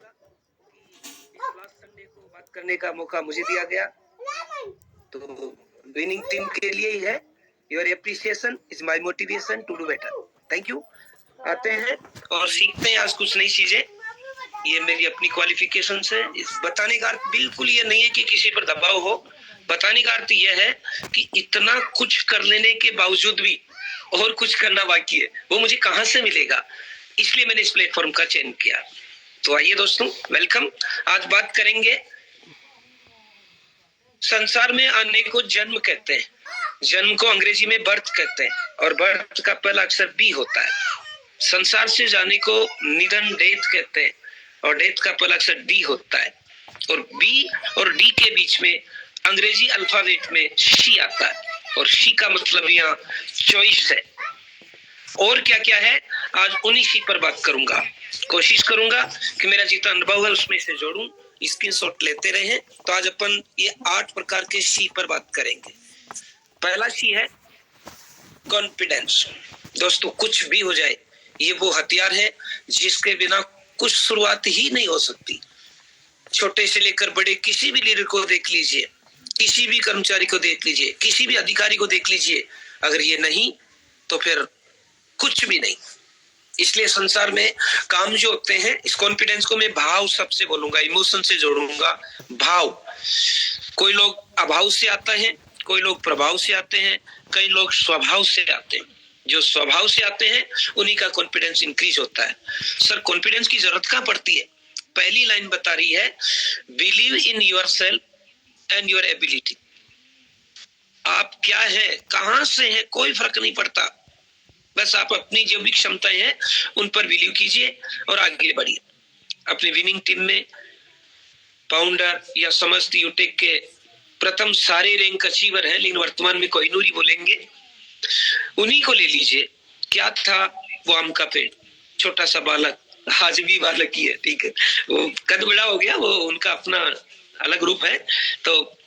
चाहूंगा कि इस लास्ट संडे को बात करने का मौका मुझे दिया गया, तो विनिंग टीम के लिए ही है। Your appreciation is my motivation to do better. Thank you. आते हैं और सीखते हैं आज कुछ नई चीजें। ये मेरी अपनी क्वालिफिकेशन है। इस बताने का अर्थ बिल्कुल ये नहीं है कि किसी पर दबाव हो। बताने का अर्थ यह है कि इतना कुछ कर लेने के बावजूद भी और कुछ करना बाकी है, वो मुझे कहां से मिलेगा, इसलिए मैंने इस प्लेटफॉर्म का चयन किया। तो आइए दोस्तों, वेलकम। आज बात करेंगे, संसार में आने को जन्म कहते हैं, जन्म को अंग्रेजी में बर्थ कहते हैं, और बर्थ का पहला अक्षर बी होता है। संसार से जाने को निधन डेथ कहते हैं, और डेथ का पहला अक्षर डी होता है। और बी और डी के बीच में अंग्रेजी अल्फाबेट में शी आता है, और शी का मतलब यहाँ चॉइस है। और क्या क्या है, आज उन्हीं शी पर बात करूंगा। कोशिश करूंगा कि मेरा जितना अनुभव है उसमें से जोड़ूं। स्क्रीनशॉट लेते रहे। तो आज अपन ये 8 प्रकार के शी पर बात करेंगे। पहला शी है कॉन्फिडेंस। दोस्तों, कुछ भी हो जाए, ये वो हथियार है जिसके बिना कुछ शुरुआत ही नहीं हो सकती। छोटे से लेकर बड़े किसी भी लीडर को देख लीजिए, किसी भी कर्मचारी को देख लीजिए, किसी भी अधिकारी को देख लीजिए, अगर ये नहीं तो फिर कुछ भी नहीं। इसलिए संसार में काम जो होते हैं, इस कॉन्फिडेंस को मैं भाव सबसे बोलूंगा, इमोशन से जोड़ूंगा। भाव, कोई लोग अभाव से आता है, कोई लोग प्रभाव से आते हैं, कई लोग स्वभाव से आते हैं। जो स्वभाव से आते हैं उन्हीं का कॉन्फिडेंस इंक्रीज होता है। सर, कॉन्फिडेंस की जरूरत कहाँ पड़ती है? पहली लाइन बता रही है, believe in yourself and your ability. आप क्या है, कहां से है, कोई फर्क नहीं पड़ता। बस आप अपनी जो भी क्षमताएं हैं उन पर बिलीव कीजिए और आगे बढ़िए। अपनी विनिंग टीम में फाउंडर या समस्त यूटेक के प्रथम सारे रैंक अचीवर हैं, लेकिन वर्तमान में कोहिनूर ही बोलेंगे, उन्हीं को ले लीजिए। क्या था वो? आम का पेड़, छोटा सा बालक, आज भी बालक ही है, ठीक है। वो कद बड़ा हो गया, वो उनका अपना अलग रूप है। तो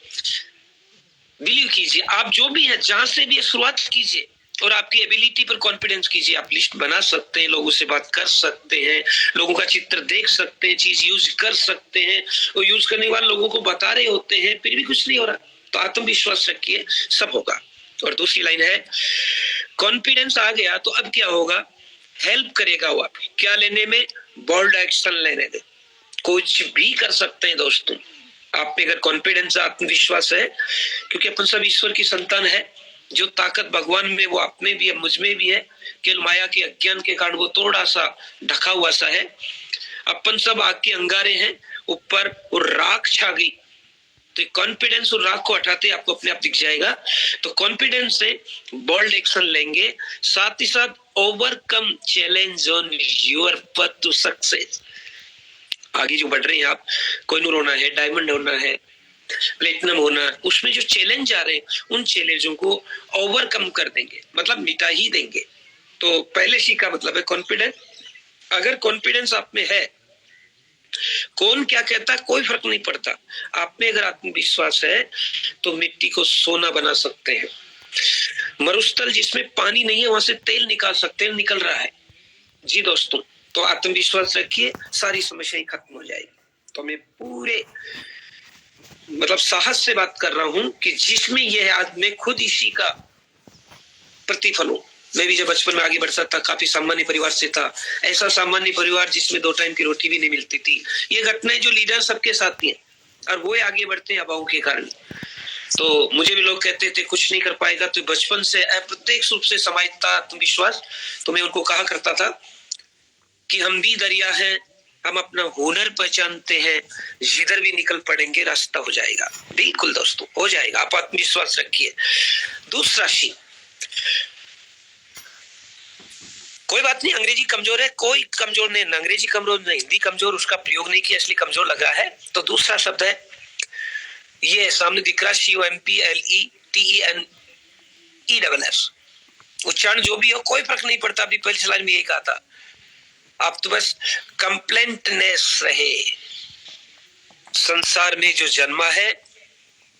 बिलीव कीजिए, आप जो भी है, जहां से भी शुरुआत कीजिए और आपकी एबिलिटी पर कॉन्फिडेंस कीजिए। आप लिस्ट बना सकते हैं, लोगों से बात कर सकते हैं, लोगों का चित्र देख सकते हैं, चीज यूज कर सकते हैं, और यूज करने वाले लोगों को बता रहे होते हैं, फिर भी कुछ नहीं हो रहा, तो आत्मविश्वास रखिए, सब होगा। और दूसरी लाइन है, कॉन्फिडेंस आ गया तो अब क्या होगा? हेल्प करेगा वो आपकी क्या लेने में? बोल्ड एक्शन लेने में। कुछ भी कर सकते हैं दोस्तों, आप में अगर कॉन्फिडेंस, आत्मविश्वास है, क्योंकि अपन सब ईश्वर की संतान है। जो ताकत भगवान में वो आप में भी है, मुझ में भी है, केवल माया के अज्ञान के कारण वो थोड़ा सा ढका हुआ सा है। अपन सब आग के अंगारे हैं, ऊपर वो राख छा गई, तो कॉन्फिडेंस और राख को हटाते आपको अपने आप दिख जाएगा। तो कॉन्फिडेंस से बोल्ड एक्शन लेंगे, साथ ही साथ overcome challenge on your path to success. आगे जो बढ़ रहे हैं आप, कोहिनूर होना है, डायमंड होना है, प्लेटिनम होना, उसमें जो चैलेंज आ रहे हैं उन चैलेंजों को ओवरकम कर देंगे, मतलब मिटा ही देंगे। तो पहले सी का मतलब है कॉन्फिडेंस। अगर कॉन्फिडेंस आप में है, कौन क्या कहता है कोई फर्क नहीं पड़ता। आप में अगर आत्मविश्वास है तो मिट्टी को सोना बना सकते हैं। मरुस्थल जिसमें पानी नहीं है, वहां से तेल निकाल सकते हैं, निकल रहा है। जी दोस्तों, तो आत्मविश्वास रखिए, सारी समस्याएं खत्म हो जाएगी। तो मैं पूरे मतलब साहस से बात कर रहा हूं कि जिसमें यह है, आज मैं खुद इसी का प्रतिफल हूं। मैं भी जब बचपन में आगे बढ़ता था, काफी सामान्य परिवार से था, ऐसा सामान्य परिवार जिसमें 2 टाइम की रोटी भी नहीं मिलती थी। ये घटनाएं जो लीडर सबके साथ ही हैं, और वो आगे बढ़ते हैं अभाव के कारण। तो मुझे भी लोग कहते थे कुछ नहीं कर पाएगा, तो बचपन से अप्रत्यक्ष रूप से समाजता आत्मविश्वास। तो मैं उनको कहा करता था कि हम भी दरिया हैं, हम अपना हुनर पहचानते हैं, जिधर भी निकल पड़ेंगे रास्ता हो जाएगा। बिल्कुल दोस्तों, हो जाएगा, आप आत्मविश्वास रखिए। दूसरा शी, कोई बात नहीं, अंग्रेजी कमजोर है, कोई कमजोर नहीं, अंग्रेजी कमजोर नहीं, हिंदी कमजोर, उसका प्रयोग नहीं किया इसलिए कमजोर लगा है। तो दूसरा शब्द है, ये सामने दिख रहा, COMPLETENESS। उच्चारण जो भी हो कोई फर्क नहीं पड़ता। अभी पहले स्लाइड में यही कहा था, आप तो बस कंप्लेंटनेस रहे। संसार में जो जन्मा है,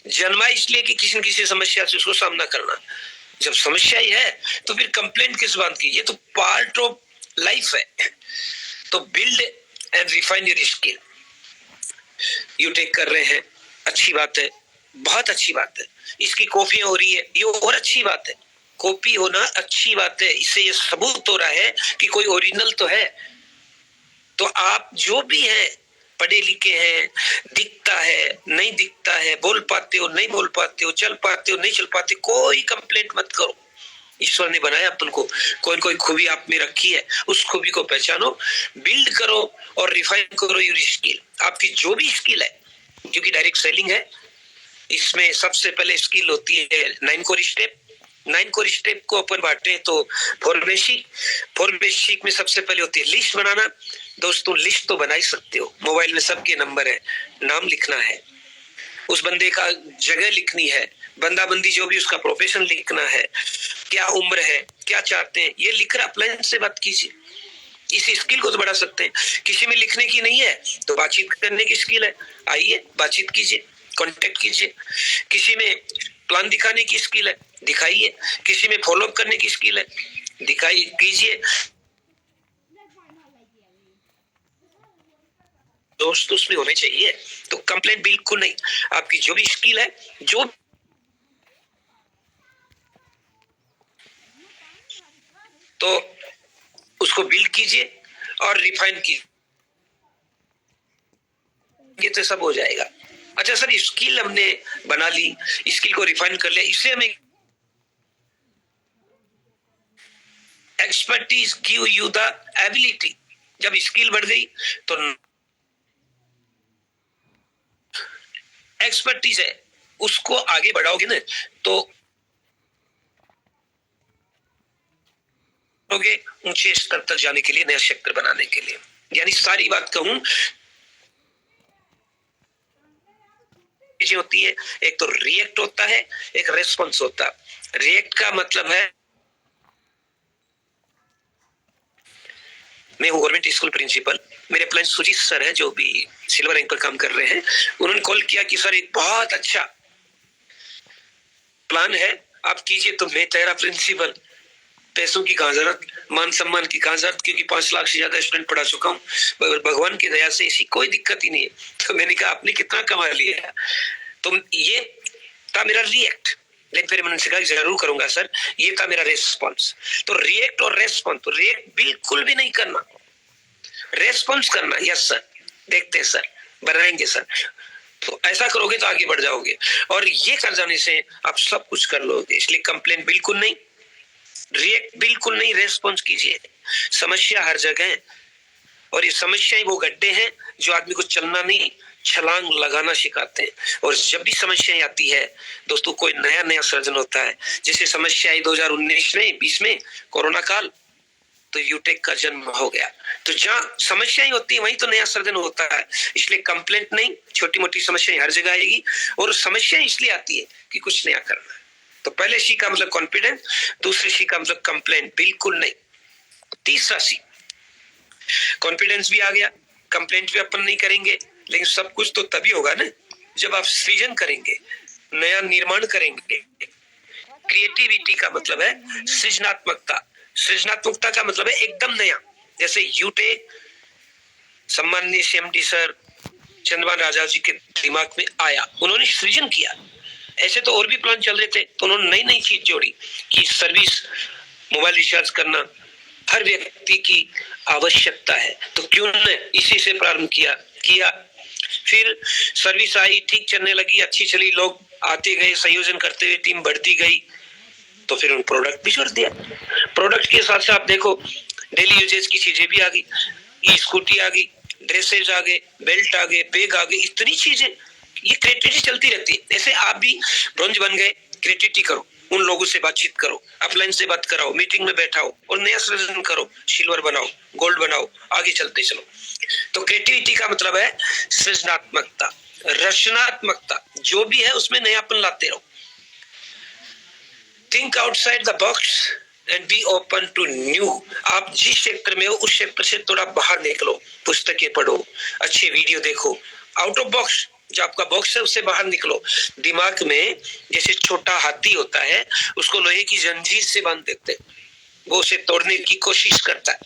जन्मा इसलिए कि किसी न किसी समस्या से उसको सामना करना। जब समस्या ही है तो फिर कंप्लेंट किस बात की? ये तो पार्ट ऑफ लाइफ है। तो build and refine your skill. You take कर रहे हैं, अच्छी बात है, बहुत अच्छी बात है। इसकी कॉपियां हो रही है, ये और अच्छी बात है। कॉपी होना अच्छी बात है, इससे ये सबूत हो रहा है कि कोई ओरिजिनल तो है। तो आप जो भी है, पढ़े लिखे हैं, दिखता है नहीं दिखता है, बोल पाते हो नहीं बोल पाते हो, चल पाते हो नहीं चल पाते, कोई कंप्लेंट मत करो। ईश्वर ने बनाया अपन को, कोई कोई खूबी आप में रखी है, उस खूबी को पहचानो, बिल्ड करो और रिफाइन करो योर स्किल। आपकी जो भी स्किल है, क्योंकि डायरेक्ट सेलिंग है, इसमें सबसे पहले स्किल होती है 9 कोर स्टेप। 9 कोर स्टेप को अपन बांटे तो 4 बेसिक में सबसे पहले होती है लिस्ट बनाना। दोस्तों लिस्ट तो बना ही सकते हो, मोबाइल में सबके नंबर है, नाम लिखना है, उस बंदे का जगह लिखनी है, बंदा बंदी जो भी उसका प्रोफेशन लिखना है, क्या उम्र है, क्या चाहते हैं, ये लिखकर अपलाइन से बात कीजिए। इस स्किल को तो बढ़ा सकते हैं। किसी में लिखने की नहीं है तो बातचीत करने की स्किल है, आइए बातचीत कीजिए, कांटेक्ट कीजिए। किसी में प्लान दिखाने की स्किल है, दिखाइए। किसी में फॉलो अप करने की स्किल है, दिखाई कीजिए। दोस्त उसमें होने चाहिए। तो कंप्लेंट बिल्कुल नहीं। आपकी जो भी स्किल है, जो तो उसको बिल्ड कीजिए और रिफाइन कीजिए, तो सब हो जाएगा। अच्छा सर, स्किल हमने बना ली, स्किल को रिफाइन कर लिया, इससे हमें expertise give you the ability. जब स्किल बढ़ गई तो एक्सपर्टीज है, उसको आगे बढ़ाओगे ना तो ऊंचे स्तर तक जाने के लिए, नया सेक्टर बनाने के लिए। यानी सारी बात कहूं होती है, एक तो रिएक्ट होता है, एक रेस्पॉन्स होता है। रिएक्ट का मतलब है, मैं हूँ गवर्नमेंट स्कूल प्रिंसिपल, मेरे प्लान सुजीत सर है जो भी सिल्वर रैंक पर काम कर रहे हैं। उन्होंने कॉल किया कि सर एक बहुत अच्छा प्लान है, आप कीजिए। तो मैं तेरा प्रिंसिपल, पैसों की कहां जरूरत, मान सम्मान की कहां जरूरत, क्योंकि 5 लाख से ज्यादा स्टूडेंट पढ़ा चुका हूँ, भगवान की दया से ऐसी कोई दिक्कत ही नहीं है। तो मैंने कहा आपने कितना कमा लिया। तो ये था मेरा रिएक्ट, लेकिन फिर मैंने कहा जरूर करूंगा सर, ये था मेरा रेस्पॉन्स। तो रिएक्ट और रेस्पॉन्स, तो रिएक्ट बिल्कुल भी नहीं करना, रेस्पॉन्स करना, यस सर, देखते हैं सर, बनाएंगे सर। तो ऐसा करोगे तो आगे बढ़ जाओगे, और ये कर जाने से आप सब कुछ कर लोगे। इसलिए कंप्लेन बिल्कुल नहीं, रिएक्ट बिल्कुल नहीं, रेस्पॉन्स कीजिए। समस्या हर जगह है, और ये समस्याएं वो गड्ढे हैं जो आदमी को चलना नहीं, छलांग लगाना सिखाते हैं। और जब भी समस्याएं आती है दोस्तों, कोई नया नया सर्जन होता है। जैसे समस्या आई 2019 में, 20 में कोरोना काल, तो यूटेक का जन्म हो गया। तो जहाँ समस्याएं होती है वहीं तो नया सर्जन होता है। इसलिए कंप्लेंट नहीं, छोटी मोटी समस्याएं हर जगह आएगी, और समस्या इसलिए आती है कि कुछ नया करना है। तो पहले सी का मतलब कॉन्फिडेंस, दूसरी सी का मतलब कंप्लेंट बिल्कुल नहीं, तीसरा सी कॉन्फिडेंस भी आ गया, कंप्लेंट भी अपन नहीं करेंगे। लेकिन सब कुछ तो तभी होगा ना जब आप सृजन करेंगे, नया निर्माण करेंगे। क्रिएटिविटी का मतलब है सृजनात्मकता, सृजनात्मकता का मतलब है एकदम नया। जैसे यूटेक सम्माननीय सीएमडी सर चंद्रभान राजा जी के दिमाग में आया, उन्होंने सृजन किया। ऐसे तो और भी प्लान चल रहे थे, तो उन्होंने नई नई चीज जोड़ी कि सर्विस, मोबाइल रिचार्ज करना हर व्यक्ति की आवश्यकता है, तो क्यों न इसी से प्रारंभ किया। फिर सर्विस आई, ठीक चलने लगी, अच्छी चली, लोग आते गए, संयोजन करते हुए टीम बढ़ती गई, तो फिर उन प्रोडक्ट भी छोड़ दिया। प्रोडक्ट के साथ साथ देखो डेली यूजेज की चीजें भी आ गई, ई स्कूटी आ गई, ड्रेसेज आ गए, बेल्ट आ गए, बैग आ गए, इतनी चीजें। ये क्रिएटिविटी चलती रहती है। ऐसे आप भी ब्रॉन्ज बन गए, क्रिएटिविटी करो, उन लोगों से बातचीत करो, अपलाइन से बात कराओ, मीटिंग में बैठाओ और नया सृजन करो, सिल्वर बनाओ, गोल्ड बनाओ, आगे चलते चलो। तो क्रिएटिविटी का मतलब है सृजनात्मकता, रचनात्मकता, जो भी है उसमें नयापन लाते रहो। Think outside the box and be open to new. आप जिस क्षेत्र में हो उस क्षेत्र से थोड़ा बाहर निकलो, पुस्तकें पढ़ो, अच्छे वीडियो देखो, आउट ऑफ बॉक्स, जो आपका बॉक्स है उससे बाहर निकलो। दिमाग में जैसे छोटा हाथी होता है, उसको लोहे की जंजीर से बांध देते हैं, वो उसे तोड़ने की कोशिश करता है,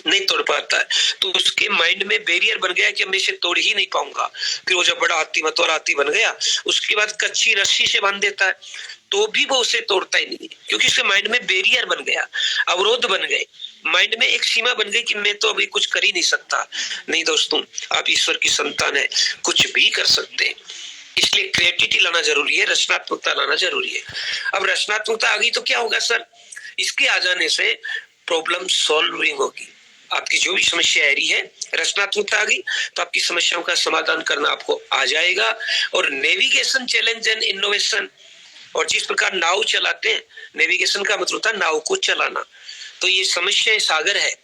नहीं तोड़ पाता है, तो उसके माइंड में बैरियर बन गया कि मैं इसे तोड़ ही नहीं पाऊंगा। फिर वो जब बड़ा हाथी मतवाला हाथी बन गया, उसके बाद कच्ची रस्सी से बांध देता है, तो भी वो उसे तोड़ता ही नहीं, क्योंकि उसके माइंड में बैरियर बन गया, अवरोध बन गए, माइंड में एक सीमा बन गई कि मैं तो अभी कुछ कर ही नहीं सकता। नहीं दोस्तों, आप ईश्वर की संतान है, कुछ भी कर सकते हैं। इसलिए क्रिएटिविटी लाना जरूरी है, रचनात्मकता लाना जरूरी है। अब रचनात्मकता आ गई तो क्या होगा सर? इसके आ जाने से प्रॉब्लम सॉल्विंग होगी। आपकी जो भी समस्या आ रही है, रचनात्मकता आ गई तो आपकी समस्याओं का समाधान करना आपको आ जाएगा। और नेविगेशन, चैलेंज एंड इनोवेशन, और जिस प्रकार नाव चलाते हैं, नेविगेशन का मतलब होता है नाव को चलाना। तो ये समस्या सागर है,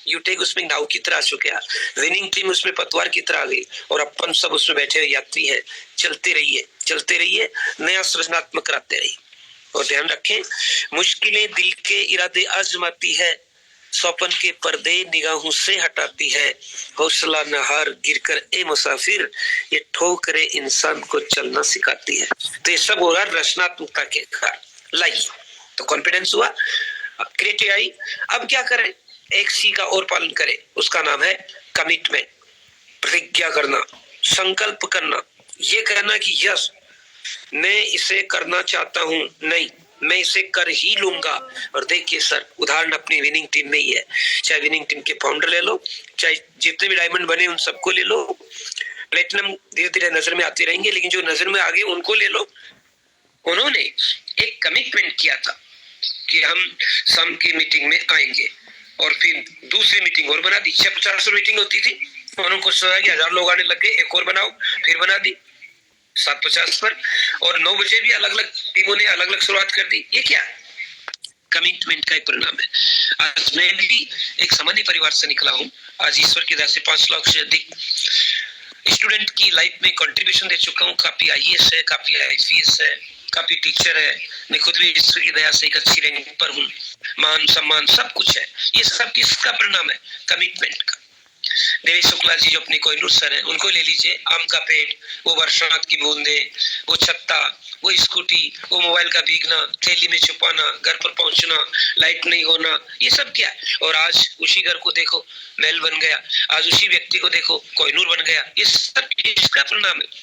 यूटेक उसमें नाव की तरह आ चुके हैं, विनिंग टीम उसमें पतवार की तरह आ गई, और अपन सब उसमें बैठे हुए यात्री हैं। चलते रहिए, नया सृजनात्मक कराते रहिए। और ध्यान रखें, मुश्किलें दिल के इरादे आजमाती है, सौपन के पर्दे निगाहों से हटाती है, हौसला न हार गिरकर ए मुसाफिर, ये ठोकरे इंसान को चलना सिखाती है। तो ये सब हो रहा रचनात्मकता के कारण। लाइए, तो कॉन्फिडेंस हुआ, क्रिएटिव आई। अब क्या करें? एक सी का और पालन करें, उसका नाम है कमिटमेंट। प्रतिज्ञा करना, संकल्प करना, ये कहना कि यस मैं इसे करना चाहता हूं, नहीं मैं इसे कर ही लूंगा। और देखिए सर, उदाहरण अपनी विनिंग टीम में ही है, चाहे विनिंग टीम के फाउंडर ले लो, चाहे जितने भी डायमंड बने उन सबको ले लो, प्लेटिनम धीरे धीरे नजर में आते रहेंगे, लेकिन जो नजर में आगे उनको ले लो। उन्होंने एक कमिटमेंट किया था कि हम शाम की मीटिंग में आएंगे, और फिर दूसरी मीटिंग और बना दी। 650 मीटिंग होती थी, उनको सोचा कि 1000 लोग आने लग गए, एक और बनाओ, फिर बना दी 750 पर, और 9 बजे भी अलग अलग टीमों ने अलग अलग शुरुआत कर दी। ये क्या? कमिटमेंट का एक परिणाम है। आज मैं भी एक सामान्य परिवार से निकला हूँ, आज ईश्वर की दया से 5 लाख से अधिक स्टूडेंट की लाइफ में कंट्रीब्यूशन दे चुका हूँ। काफी IAS है, काफी IPS है, काफी टीचर है, मैं खुद भी ईश्वर की दया से एक अच्छी रैंक पर हूँ, मान सम्मान सब कुछ है। ये सब किसका परिणाम है? कमिटमेंट का। देवेश शुक्ला जी जो अपने कोहिनूर सर हैं, उनको ले लीजिए, आम का पेड़, वो बरसात की बूंदे, वो छत्ता, वो स्कूटी, वो मोबाइल का भीगना, थैली में छुपाना, घर पर पहुंचना, लाइट नहीं होना, ये सब क्या है? और आज उसी घर को देखो महल बन गया, आज उसी व्यक्ति को देखो कोहिनूर बन गया। ये सब इसका परिणाम है।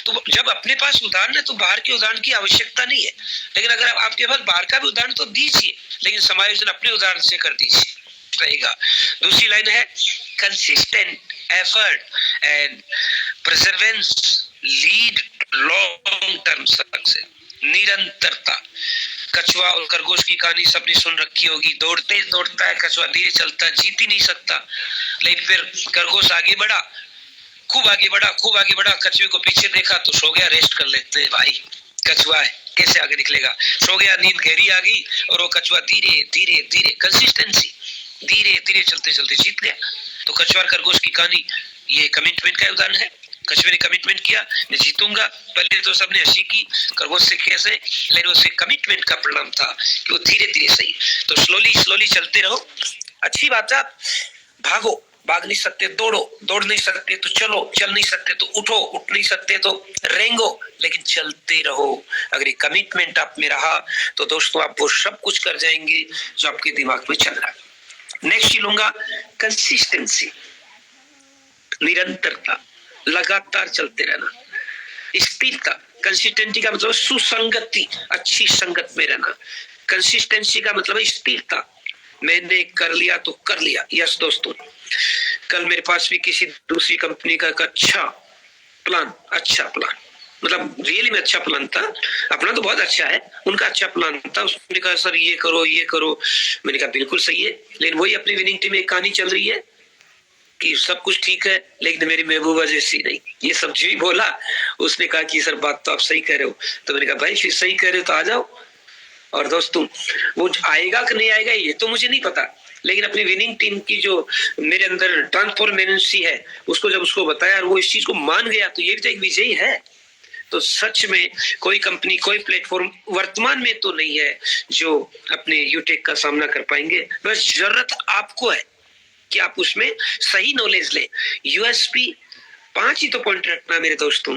तो जब अपने पास उदाहरण है तो बाहर के उदाहरण की आवश्यकता नहीं है, लेकिन अगर आपके पास बाहर का भी उदाहरण तो दीजिए, लेकिन समायोजन अपने उदाहरण से कर दीजिए, रहेगा। दूसरी लाइन है consistent effort and Perseverance lead long term success. निरंतरता। कछुआ और खरगोश की कहानी सबने सुन रखी होगी, दौड़ते दौड़ता है कछुआ, धीरे चलता, जीत ही नहीं सकता, लेकिन फिर खरगोश आगे बढ़ा, खूब आगे बढ़ा, कछुए को पीछे देखा तो सो गया, रेस्ट कर लेते भाई, कछुआ है कैसे आगे निकलेगा, सो गया, नींद गहरी आ गई, और वो कछुआ धीरे धीरे धीरे, कंसिस्टेंसी, धीरे धीरे चलते चलते जीत गया। तो कछुआ खरगोश की कहानी ये कमिटमेंट का उदाहरण है। कछुए ने कमिटमेंट किया, मैं जीतूंगा, पहले तो सबने हंसी की, खरगोश से कैसे, लेकिन उससे कमिटमेंट का परिणाम था कि वो धीरे धीरे सही। तो स्लोली चलते रहो, अच्छी बात है। भागो, भाग नहीं सकते दौड़ो, दौड़ नहीं सकते तो चलो, चल नहीं सकते तो उठो, उठ नहीं सकते तो रेंगो, लेकिन चलते रहो। अगर ये कमिटमेंट आप में रहा तो दोस्तों आप वो सब कुछ कर जाएंगे जो आपके दिमाग में चल रहा है। नेक्स्ट लूंगा कंसिस्टेंसी, निरंतरता, लगातार चलते रहना। स्थिरता, कंसिस्टेंसी का मतलब सुसंगति, अच्छी संगत में रहना। कंसिस्टेंसी का मतलब है स्थिरता, मैंने कर लिया तो कर लिया। यस दोस्तों, कल मेरे पास भी किसी दूसरी कंपनी का अच्छा प्लान मतलब रियली में अच्छा प्लान था, अपना तो बहुत अच्छा है, उनका अच्छा प्लान था। उसने कहा सर ये करो, मैंने कहा बिल्कुल सही है, लेकिन वही अपनी विनिंग टीम में कहानी चल रही है कि सब कुछ ठीक है लेकिन मेरी महबूबा जैसी नहीं। ये सब जी बोला, उसने कहा कि सर बात तो आप सही कह रहे हो। तो मैंने कहा भाई फिर सही कह रहे हो तो आ जाओ। और दोस्तों वो आएगा कि नहीं आएगा ये तो मुझे नहीं पता, लेकिन अपनी विनिंग टीम की जो मेरे अंदर ट्रांसफॉर्मेंसी है उसको जब उसको बताया और वो इस चीज को मान गया तो ये भी तो एक विजयी है। तो सच में कोई कंपनी, कोई प्लेटफॉर्म वर्तमान में तो नहीं है जो अपने यूटेक का सामना कर पाएंगे। बस जरूरत आपको है कि आप उसमें सही नॉलेज ले। यूएसपी 5 ही तो पॉइंट रखना मेरे दोस्तों।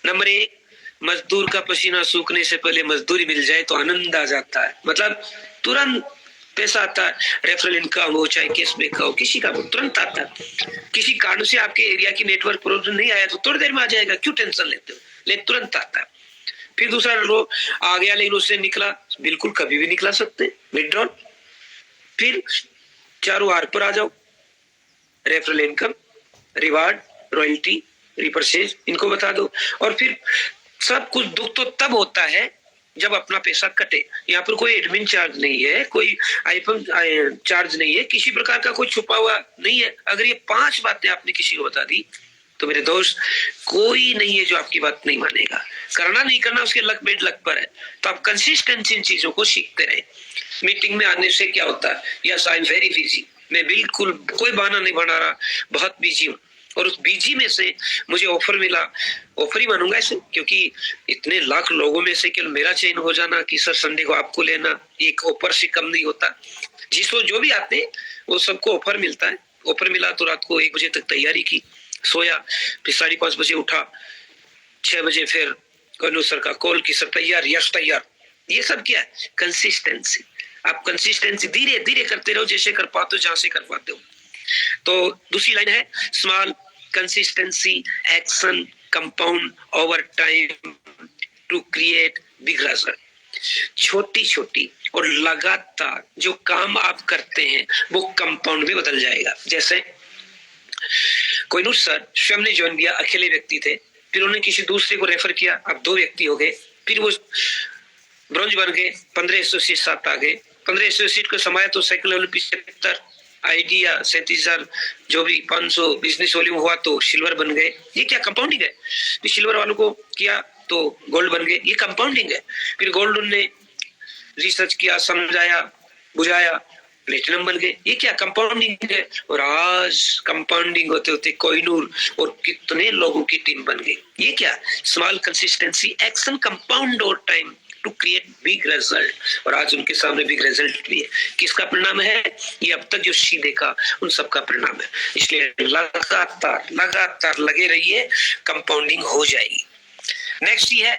नंबर 1, मजदूर का पसीना सूखने से पहले मजदूरी मिल जाए तो आनंद आ जाता है, मतलब तुरंत पैसा आता है, रेफरल इनकम हो चाहे कैशबैक का हो, किसी का तुरंत आता है। किसी कारण से आपके एरिया की नेटवर्क प्रॉब्लम नहीं आया तो थोड़ी देर में आ जाएगा, क्यों टेंशन लेते हो, लेकिन तुरंत आता है। फिर दूसरा लो आ गया लेकिन उससे निकला, बिल्कुल कभी भी निकला सकते, विड्रॉल। फिर चारों आर पर आ जाओ, referral income, reward, royalty, repurchase, इनको बता दो। और फिर सब कुछ दुख तो तब होता है जब अपना पैसा कटे। यहाँ पर कोई एडमिन चार्ज नहीं है, कोई आईफोन चार्ज नहीं है, किसी प्रकार का कोई छुपा हुआ नहीं है। अगर ये 5 बातें आपने किसी को बता दी तो मेरे दोस्त कोई नहीं है जो आपकी बात नहीं मानेगा। करना नहीं करना उसके लक बेड लक पर है। तो आप कंसिस्टेंसी इन चीजों को सीखते रहे। मीटिंग में आने से क्या होता है, yes I am very busy, मैं बिल्कुल कोई बहाना नहीं बना रहा, बहुत बिजी हूँ। और उस बिजी में से मुझे ऑफर मिला, ऑफर ही मानूंगा इसे, क्योंकि इतने लाख लोगों में से केवल मेरा चयन हो जाना कि सर संडे को आपको लेना, एक ऑफर से कम नहीं होता। जिसको जो भी आते वो सबको ऑफर मिलता है। ऑफर मिला तो रात को 1 बजे तक तैयारी की, सोया, फिर 5:30 बजे उठा, 6 बजे फिर कनु सर का कॉल की, सर तैयार, यस तैयार। ये सब क्या है, कंसिस्टेंसी। आप कंसिस्टेंसी धीरे धीरे करते रहो, जैसे कर पाते हो, जहां से कर पाते हो। तो दूसरी लाइन है small consistency action compound over time to create big result. छोटी छोटी और लगातार जो काम आप करते हैं वो कंपाउंड में बदल जाएगा। जैसे कोहिनूर सर स्वयं ने ज्वाइन किया, अकेले व्यक्ति थे, फिर उन्होंने किसी दूसरे को रेफर किया, अब 2 व्यक्ति हो गए, फिर वो ब्रॉन्ज बन गए, 15 एसोसिएट साथ आ गए, 15 एसोसिएट को समाया तो साइकिल लेवल 75 आइडिया 37,000 जो भी 500 बिजनेस वॉल्यूम हुआ तो सिल्वर बन गए। ये क्या कंपाउंडिंग है। फिर सिल्वर वालों को किया तो गोल्ड बन गए, ये कंपाउंडिंग है। फिर गोल्ड उनने रिसर्च किया, समझाया, बुझाया, प्लेटिनम बन गए, ये क्या कंपाउंडिंग है। और आज कंपाउंडिंग होते होते कोहिनूर और कितने लोगों की टीम बन गई। ये क्या, स्मॉल कंसिस्टेंसी एक्शन कंपाउंड और time to create big result. और आज उनके सामने बिग रिजल्ट भी है। किसका परिणाम है, ये अब तक जो सीधे का उन सबका परिणाम है। इसलिए लगातार लगातार लगे रहिए, कंपाउंडिंग हो जाएगी। नेक्स्ट ये है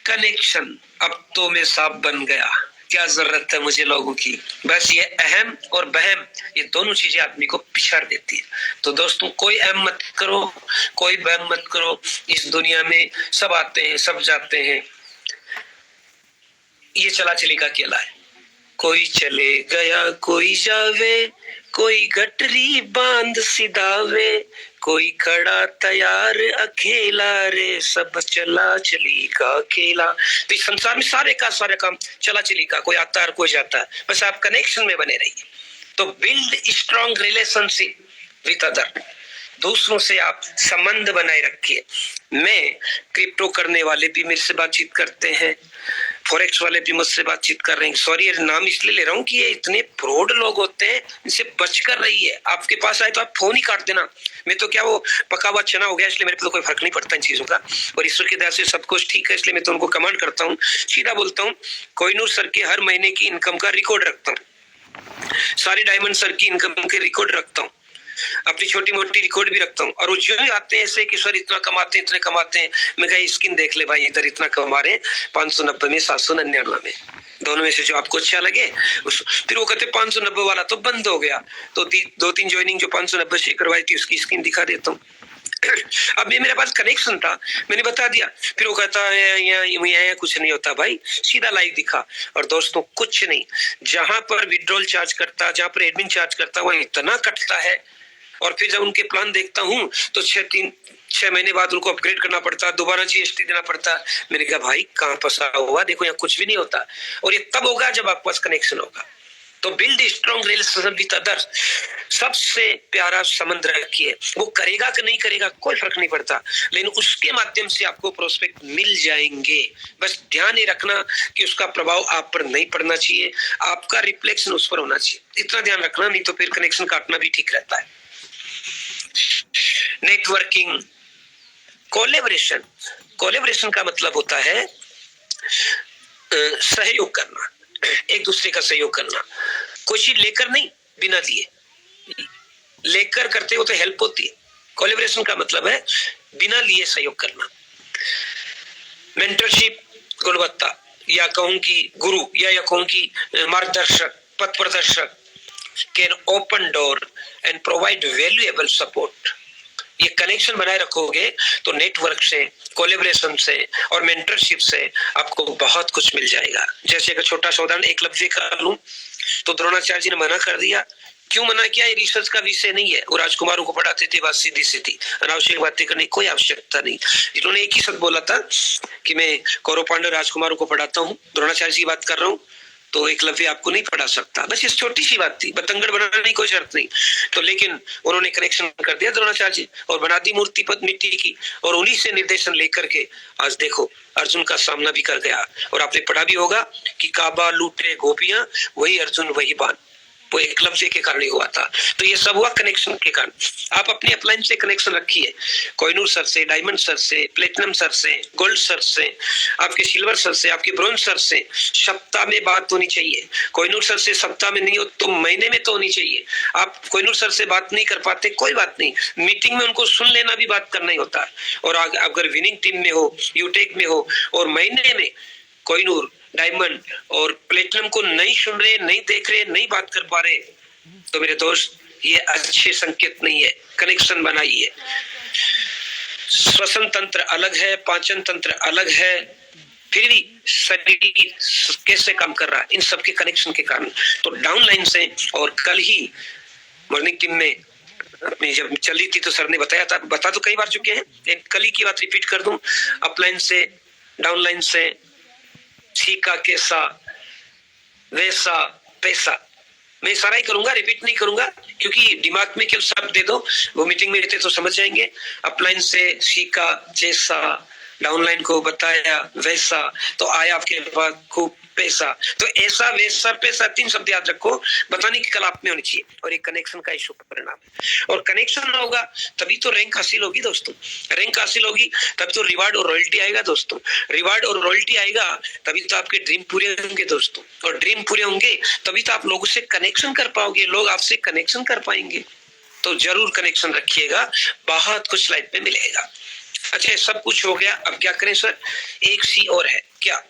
कनेक्शन। अब तो मैं साफ बन गया, क्या जरूरत है मुझे लोगों की। बस ये अहम और बहम, ये दोनों चीजें आदमी को पिछाड़ देती है। तो दोस्तों कोई अहम मत करो, कोई बहम मत करो। इस दुनिया में सब आते हैं, सब जाते हैं, ये चला चली का अकेला है। कोई चले गया कोई जावे, कोई गटरी बांध सिधावे, कोई खड़ा तैयार अकेला रे, सब चला चली का अकेला। तो इस संसार में सारे का सारे काम चला चली का, कोई आता है कोई जाता है, बस आप कनेक्शन में बने रहिए। तो build strong relationship with other, दूसरों से आप संबंध बनाए रखिए। मैं क्रिप्टो करने वाले भी मेरे से बातचीत करते हैं, फॉरेक्स वाले भी मुझसे बातचीत कर रहे हैं। सॉरी ये नाम इसलिए ले रहा हूँ कि ये इतने फ्रॉड लोग होते हैं, इनसे बच कर रहिए। आपके पास आए तो आप फोन ही काट देना। मैं तो क्या वो पका हुआ चना हो गया, इसलिए मेरे को तो कोई फर्क नहीं पड़ता इन चीजों का, और ईश्वर की दया से सब कुछ ठीक है, इसलिए मैं तो उनको कमांड करता हूँ, सीधा बोलता हूँ। कोहिनूर सर के हर महीने की इनकम का रिकॉर्ड रखता हूँ, सारी डायमंड सर की इनकम के रिकॉर्ड रखता हूँ, अपनी छोटी मोटी रिकॉर्ड भी रखता हूँ। और वो जो आते हैं ऐसे कि सर इतना कमाते हैं, इतने कमाते हैं, मैं कहा स्किन देख ले भाई, इधर इतना कमा रहे हैं 590 में, 799 में, दोनों में से जो आपको अच्छा लगे उस। फिर वो कहते 590 वाला तो बंद हो गया, तो 2-3 ज्वाइनिंग जो 590 से करवाई थी उसकी स्किन दिखा देता हूँ। अब ये मेरे पास कनेक्शन था, मैंने बता दिया। फिर वो कहता है यहाँ कुछ नहीं होता भाई, सीधा लाइव दिखा। और दोस्तों कुछ नहीं, जहां पर विड्रॉल चार्ज करता, जहां पर एडमिन चार्ज करता, वह इतना कटता है। और फिर जब उनके प्लान देखता हूँ तो 6 महीने बाद उनको अपग्रेड करना पड़ता, दोबारा जीएसटी देना पड़ता। मैंने कहा भाई कहाँ फंसा हुआ, देखो यहाँ कुछ भी नहीं होता। और ये तब होगा जब आपके पास कनेक्शन होगा। तो build strong relationship with others, सबसे प्यारा संबंध रखिए। वो करेगा कि नहीं करेगा कोई फर्क नहीं पड़ता, लेकिन उसके माध्यम से आपको प्रोस्पेक्ट मिल जाएंगे। बस ध्यान ये रखना कि उसका प्रभाव आप पर नहीं पड़ना चाहिए, आपका रिफ्लेक्शन उस पर होना चाहिए। इतना ध्यान रखना, नहीं तो फिर कनेक्शन काटना भी ठीक रहता है। Networking, collaboration. कोलैबोरेशन का मतलब होता है सहयोग करना, एक दूसरे का सहयोग करना। कोई चीज लेकर नहीं, बिना दिए। लेकर करते हो तो हेल्प होती है, कोलैबोरेशन का मतलब है बिना लिए सहयोग करना। मेंटरशिप, गुणवत्ता, या कहूं कि गुरु, या कहूं कि मार्गदर्शक, पथ प्रदर्शक can open door and provide valuable support. ये कनेक्शन बनाए रखोगे तो नेटवर्क से, कोलेब्रेशन से और मेंटरशिप से आपको बहुत कुछ मिल जाएगा। जैसे एक छोटा सा उदाहरण एकलव्य का लूं तो द्रोणाचार्य जी ने मना कर दिया। क्यों मना किया? ये रिसर्च का विषय नहीं है। वो राजकुमारों को पढ़ाते थे, बात सीधी सीधी, अनावश्यक बातें करने की कोई आवश्यकता नहीं। इन्होंने एक ही शब्द बोला था कि मैं कौरव पांडव राजकुमारों को पढ़ाता हूँ, द्रोणाचार्य जी की बात कर रहा हूँ, तो एकलव्य आपको नहीं पढ़ा सकता। बस ये छोटी सी बात थी, बतंगड़ बनाने की कोई शर्त नहीं। तो लेकिन उन्होंने कनेक्शन कर दिया द्रोणाचार्य जी और बना दी मूर्ति पद मिट्टी की, और उन्हीं से निर्देशन लेकर के आज देखो अर्जुन का सामना भी कर गया। और आपने पढ़ा भी होगा कि काबा लूटे गोपियां, वही अर्जुन वही बाण, वो एकलव्य के कारण ही हुआ था। तो ये सब हुआ कनेक्शन के कारण। आप अपने अपलाइन से कनेक्शन रखिए, कोहिनूर सर से, डायमंड सर से, प्लेटिनम सर से, गोल्ड सर से, आपके सिल्वर सर से, आपके ब्रोंज सर से सप्ताह में बात होनी चाहिए। कोहिनूर सर से सप्ताह में नहीं हो तो महीने में तो होनी चाहिए। आप कोहिनूर सर से बात नहीं कर पाते, कोई बात नहीं, मीटिंग में उनको सुन लेना भी बात करना ही होता है। और अगर विनिंग टीम में हो, यूटेक में हो और महीने में कोहिनूर, डायमंड और प्लेटिनम को नहीं सुन रहे, नहीं देख रहे, नहीं बात कर पा रहे, तो मेरे दोस्त ये अच्छे संकेत नहीं है। कनेक्शन बनाइए। श्वसन तंत्र अलग है, पाचन तंत्र अलग है, फिर भी शरीर कैसे काम कर रहा है इन सबके कनेक्शन के कारण। तो डाउनलाइन से, और कल ही मॉर्निंग टीम में अपनी जब चली थी तो सर ने बताया था, बता तो कई बार चुके हैं, कल ही की बात रिपीट कर दूं। अपलाइन से, डाउनलाइन से, सीखा कैसा, वैसा, पैसा, मैं सारा ही करूंगा, रिपीट नहीं करूंगा, क्योंकि दिमाग में केवल शब्द दे दो, वो मीटिंग में रहते तो समझ जाएंगे। अपलाइन से सीखा जैसा, डाउनलाइन को बताया वैसा, तो आया आपके पास खूब पैसा। तो ऐसा, वैसा, पैसा, 3 शब्द याद रखो, बताने की कला आप में होनी चाहिए। और एक कनेक्शन का इशू परिणाम है। और कनेक्शन होगा तभी तो रैंक हासिल होगी दोस्तों, रैंक हासिल होगी तभी तो रिवार्ड और रॉयल्टी आएगा दोस्तों, रिवार्ड और रॉयल्टी आएगा तभी तो आपके ड्रीम पूरे होंगे दोस्तों, और ड्रीम पूरे होंगे तभी तो आप लोगों से कनेक्शन कर पाओगे, लोग आपसे कनेक्शन कर पाएंगे। तो जरूर कनेक्शन रखिएगा, बहुत कुछ लाइफ में मिलेगा। अच्छा, सब कुछ हो गया, अब क्या करें सर? एक सी और है क्या?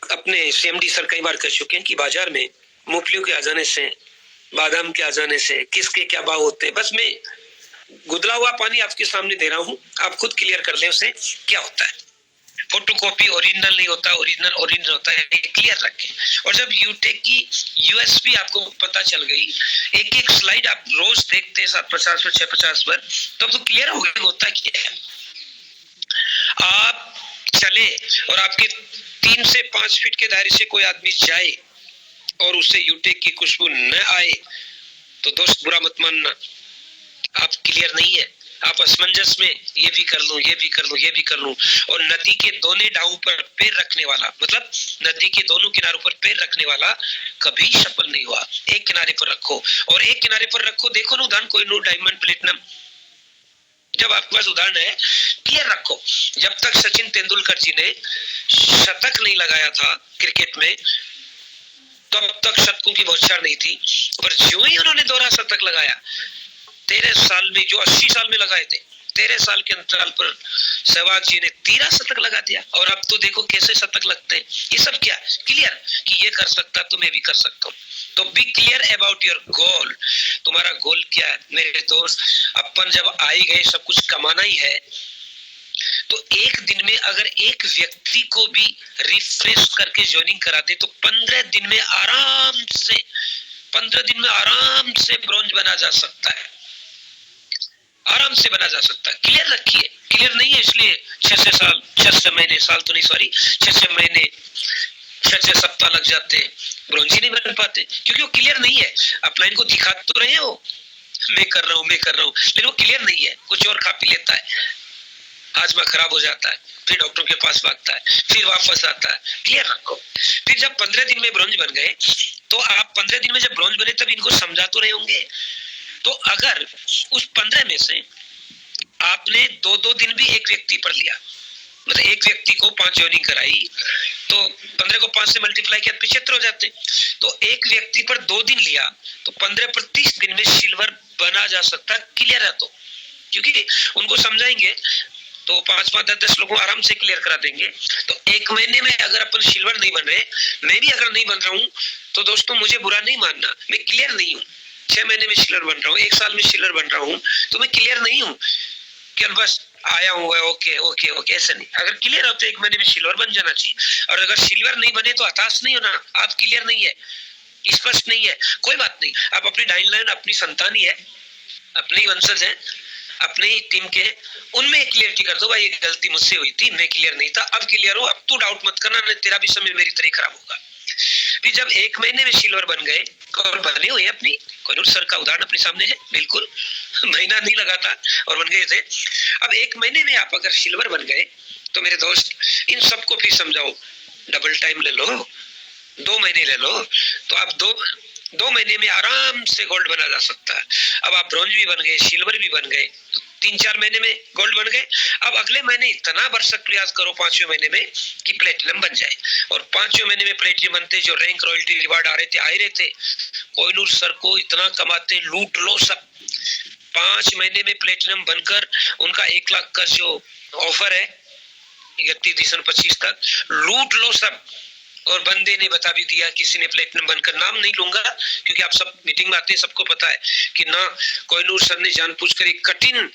अपने सीएमडी सर कई बार कह चुके हैं कि बाजार में मूंगफलियों के आ जाने से, बादाम के आ जाने से किसके क्या भाव होते हैं, बस मैं गुदला हुआ पानी आपके सामने दे रहा हूं, आप खुद क्लियर कर लें उसे क्या होता है। फोटोकॉपी ओरिजिनल नहीं होता, ओरिजिनल ओरिजिनल होता है, क्लियर रखें। और जब यूटेक की यूएसपी आपको पता चल गई, एक एक स्लाइड आप रोज देखते हैं 750 पर 650 पर, तब तो क्लियर हो गया होता क्या है। आप चले और आपके 3 से 5 फीट के दायरे से कोई आदमी जाए और उसे यूटेक की खुशबू न आए तो दोस्त बुरा मत मानना, आप क्लियर नहीं है, आप असमंजस में ये भी कर लूं, ये भी कर लूं, ये भी कर लूं। और नदी के दोनों डाउ पर पैर रखने वाला, मतलब नदी के दोनों किनारों पर पैर रखने वाला कभी सफल नहीं हुआ। एक किनारे पर रखो, और एक किनारे पर रखो, देखो ना उदाहरण, कोहिनूर, डायमंड, प्लेटिनम, जब आपके पास उदाहरण है क्लियर रखो। जब तक सचिन तेंदुलकर जी ने शतक नहीं लगाया था क्रिकेट में, तब तक शतकों की बौछार नहीं थी, पर जो ही उन्होंने दोहरा शतक लगाया 13 साल में, जो 80 साल में लगाए थे, 13 साल के अंतराल पर सहवाग जी ने 13 शतक लगा दिया। और अब तो देखो कैसे शतक लगते हैं। ये सब क्या क्लियर कि ये कर सकता तो मैं भी कर सकता हूँ। तो be clear about your goal. तुम्हारा गोल क्या है मेरे दोस्त? अपन जब आए गए सब कुछ कमाना ही है, तो एक दिन में अगर एक व्यक्ति को भी रिफ्रेश करके ज्वाइनिंग करा दे तो 15 दिन में आराम से, 15 दिन में आराम से ब्रॉन्ज बना जा सकता है, आराम से बना जा सकता है। क्लियर रखिए, क्लियर नहीं है इसलिए 6 साल, 6 महीने, साल तो नहीं सॉरी, 6 महीने, 6 सप्ताह लग जाते हैं, ब्रॉन्ज ही नहीं बन पाते, क्योंकि वो क्लियर नहीं है। अपलाइन को दिखा तो रहे हो मैं कर रहा हूँ, मैं कर रहा हूँ, लेकिन वो क्लियर नहीं है, कुछ और खा पी लेता है, हाजमा खराब हो जाता है, फिर डॉक्टर के पास भागता है, फिर वापस आता है। क्लियर रखो। फिर जब 15 दिन में ब्रॉन्ज बन गए, तो आप 15 दिन में जब ब्रॉन्ज बने तब इनको समझा तो रहे होंगे। तो अगर उस 15 में से आपने 2-2 दिन भी एक व्यक्ति पर लिया, मतलब एक व्यक्ति को 5 ज्वाइनिंग कराई, तो 15 को 5 से मल्टीप्लाई किया 75 हो जाते। तो एक व्यक्ति पर 2 दिन लिया तो 15 पर 30 दिन में सिल्वर बना जा सकता, क्लियर है। तो क्योंकि उनको समझाएंगे तो 5-5, 10-10 लोगों को आराम से क्लियर करा देंगे। तो 1 महीने में अगर अपन सिल्वर नहीं बन रहे, मैं भी अगर नहीं बन रहा हूँ, तो दोस्तों मुझे बुरा नहीं मानना, मैं क्लियर नहीं हूँ। 6 महीने में सिल्वर बन रहा हूँ, 1 साल में सिल्वर बन रहा हूँ, तो मैं क्लियर नहीं हूँ कि बस आया हुआ है, ओके ओके ओके, ऐसा नहीं। अगर क्लियर हो तो 1 महीने में सिल्वर बन जाना चाहिए। और अगर सिल्वर नहीं बने तो हताश नहीं होना, आप क्लियर नहीं है, स्पष्ट नहीं है, कोई बात नहीं। आप अपनी टाइमलाइन, अपनी संतान ही है, अपने ही वंशज है, अपने ही टीम के, उनमें क्लियरिटी कर दो, भाई ये गलती मुझसे हुई थी, मैं क्लियर नहीं था, अब क्लियर हो, अब तू डाउट मत करना, नहीं तेरा भी समय मेरी तरह खराब होगा। फिर जब 1 महीने में सिल्वर बन गए और बने हुए अपनी, कोहिनूर सर का उदाहरण अपने सामने है, बिल्कुल महीना नहीं लगा था और बन गए थे। अब 1 महीने में आप अगर सिल्वर बन गए, तो मेरे दोस्त इन सबको फिर समझाओ, डबल टाइम ले लो, 2 महीने ले लो, तो आप दो महीने में आराम से गोल्ड बना जा सकता है। अब आप ब्रॉन्ज भी बन गए, सिल्वर भी बन गए, तो 3-4 महीने में गोल्ड बन गए। अब अगले महीने इतना भरसक प्रयास करो 5वें महीने में कि प्लेटिनम बन जाए। और 5वें महीने में प्लेटिनम बनते, जो रैंक, रॉयल्टी, रिवार्ड आ रहे थे, आ ही रहे थे। कोहिनूर सर को इतना कमाते, लूट लो सब। 5 महीने में प्लेटिनम बनकर उनका 1 लाख का जो ऑफर है 31 दिसंबर 25 तक, लूट लो सब। और बंदे ने बता भी दिया, किसी ने प्लेटिनम बनकर, नाम नहीं लूंगा क्योंकि आप सब मीटिंग में आते हैं, सबको पता है कि ना कोहिनूर सर ने जानबूझकर एक कठिन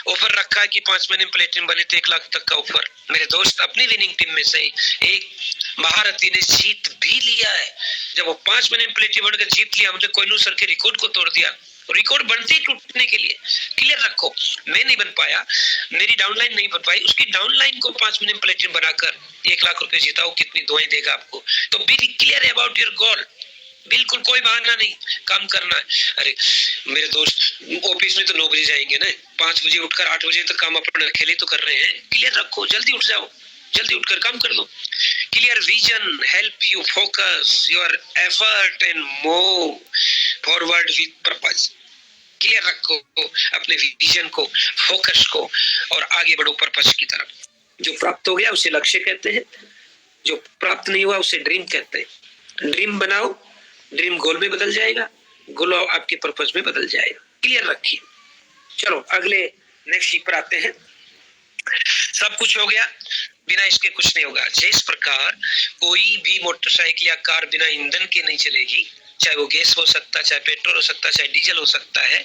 ऑफर रखा है कि 5 महीने में प्लेटिनम बने थे 1 लाख तक का ऑफर। मेरे दोस्त, अपनी विनिंग टीम में से एक महारथी ने जीत भी लिया है। जब वो 5 महीने में प्लेटिनम बनकर जीत लिया, हमने कोहिनूर सर के रिकॉर्ड को तोड़ दिया। रिकॉर्ड बनते ही टूटने के लिए, क्लियर रखो, मैं नहीं बन पाया, मेरी डाउनलाइन नहीं बन पाई, उसकी डाउनलाइन को 5 महीने में प्लेटिनम बनाकर 1 लाख रुपए जीता, कितनी दुआएं देगा आपको। तो be clear about your goal, बिल्कुल कोई बहाना नहीं, काम करना है। अरे मेरे दोस्त, ऑफिस में तो 9 बजे जाएंगे ना, 5 बजे उठकर 8 बजे तक काम अपने अकेले तो कर रहे हैं, क्लियर रखो, जल्दी उठ जाओ, जल्दी उठकर काम कर लो। Clear vision help you focus your effort and move forward with purpose. Clear रखो अपने विजन को, फोकस को, और आगे बढ़ो पर्पस की तरफ। जो प्राप्त हो गया उसे लक्ष्य कहते हैं, जो प्राप्त नहीं हुआ उसे ड्रीम कहते हैं। ड्रीम बनाओ, ड्रीम गोल में बदल जाएगा, गोल आपके पर्पस में बदल जाएगा। क्लियर रखिए। चलो अगले नेक्स्ट शीट पर आते हैं। सब कुछ हो गया, बिना इसके कुछ नहीं होगा। जिस प्रकार कोई भी मोटरसाइकिल या कार बिना ईंधन के नहीं चलेगी, चाहे वो गैस हो सकता है, चाहे पेट्रोल हो सकता है, चाहे डीजल हो सकता है,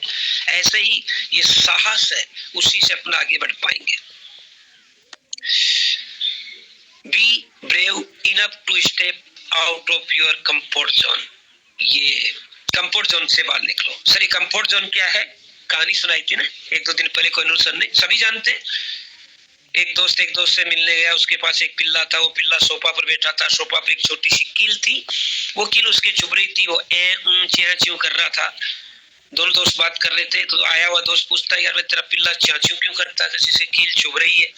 ऐसे ही ये साहस है, उसी से अपना आगे बढ़ पाएंगे। Be brave enough to step out of your comfort zone. ये कंफर्ट जोन से बाहर निकलो। सर ये कंफर्ट जोन क्या है? कहानी सुनाई थी ना 1-2 दिन पहले कोहिनूर सर ने, सभी जानते हैं। एक दोस्त से मिलने गया, उसके पास एक पिल्ला था, वो पिल्ला सोफा पर बैठा था, सोफा पर एक छोटी सी कील थी, वो कील उसके चुभ रही थी, वो च्यों कर रहा था। दोनों दोस्त बात कर रहे थे, तो आया हुआ दोस्त पूछता है, यार तेरा पिल्ला च्यों क्यों करता है, जैसे कील चुभ रही है,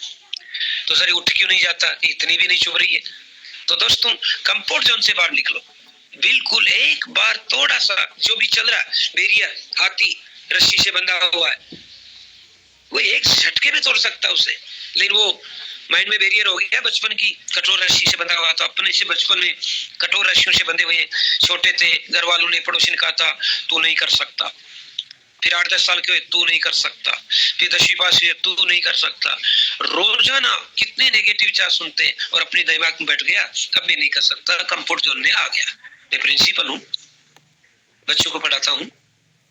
तो सर उठ क्यों नहीं जाता, इतनी भी नहीं चुभ रही है। तो दोस्त तुम कंफर्ट जोन से बाहर निकलो, बिल्कुल एक बार थोड़ा सा जो भी चल रहा है, भेड़िया, हाथी रस्सी से बंधा हुआ है, वो एक झटके में तोड़ सकता है उसे, लेकिन वो माइंड में बैरियर हो गया, बचपन की कठोर रस्सी से बंधा हुआ था, अपने से बचपन में कठोर रस्सियों से बंधे हुए छोटे थे, घर वालों ने, पड़ोसी ने कहा था तू नहीं कर सकता, फिर 8-10 साल के हुए तू नहीं कर सकता, फिर 10वीं पास हुए तू नहीं कर सकता, रोजाना कितने नेगेटिव विचार सुनते हैं और अपने दिमाग में बैठ गया, अब मैं नहीं कर सकता, कंफर्ट जोन में आ गया। मैं प्रिंसिपल हूँ, बच्चों को पढ़ाता हूँ,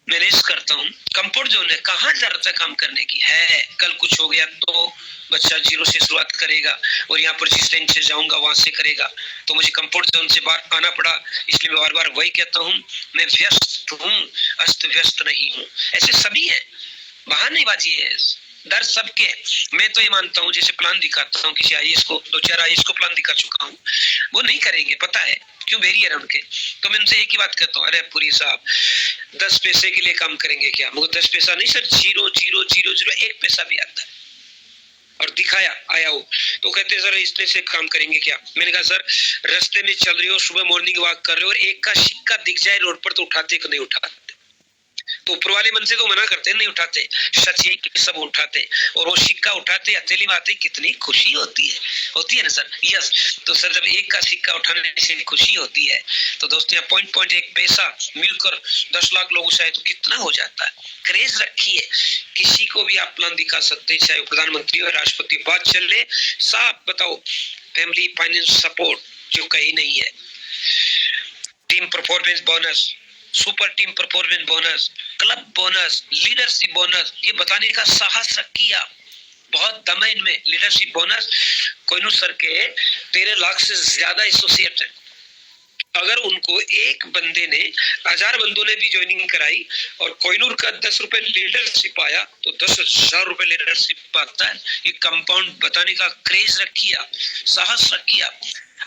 मैनेज करता हूँ, कंफर्ट जोन है, कहाँ जरूरत है काम करने की है। कल कुछ हो गया तो बच्चा 0 से शुरुआत करेगा, और यहाँ पर जिस रेंज से जाऊंगा वहां से करेगा, तो मुझे कंफर्ट जोन से बाहर आना पड़ा। इसलिए मैं बार बार वही कहता हूँ, मैं व्यस्त हूँ, अस्त व्यस्त नहीं हूँ। ऐसे सभी है, बहानेबाजी है, डर सबके। मैं तो ये मानता हूँ, जैसे प्लान दिखाता हूँ किसी आईएएस को, 2-4 आईएएस को प्लान दिखा चुका हूँ, वो नहीं करेंगे, पता है क्यों, बैरियर है उनके। तो मैं उनसे एक ही बात कहता हूँ, अरे पुरी साहब 10 पैसे के लिए काम करेंगे क्या? मुझे 10 पैसा नहीं सर, 0.000 1 पैसा भी आता है, और दिखाया आया हो तो कहते सर इसने से काम करेंगे क्या? मैंने कहा सर रास्ते में चल रहे हो, सुबह मॉर्निंग वॉक कर रहे हो, और एक का सिक्का दिख जाए रोड पर तो उठाते कि नहीं उठाते? तो ऊपर वाले मन से तो मना करते नहीं उठाते, सच ये कि सब उठाते, और वो सिक्का उठाते हथेली में आते कितनी खुशी होती है ना सर। यस, तो सर जब एक का सिक्का उठाने से खुशी होती है, तो दोस्तों यहाँ पॉइंट एक पैसा मिलकर 10 लाख लोगों से आए तो कितना हो जाता है। क्रेज रखिए किसी को भी आप प्लान दिखा सकते हैं, चाहे प्रधानमंत्री और राष्ट्रपति। बात चले साफ बताओ, फैमिली फाइनेंस सपोर्ट जो कहीं नहीं है, team performance bonus, super team performance bonus, club bonus, leadership bonus, ये बताने का साहस किया। बहुत दम है इनमें। लीडरशिप बोनस, कोहिनूर सर के 13 लाख से ज्यादा एसोसिएट है। अगर उनको एक बंदे ने 1000 बंदों ने भी ज्वाइनिंग कराई और कोहिनूर का 10 रुपए लीडरशिप आया तो 10,000 रुपए लीडरशिप आता है। ये कंपाउंड बताने का क्रेज रखिया, साहस रखिया।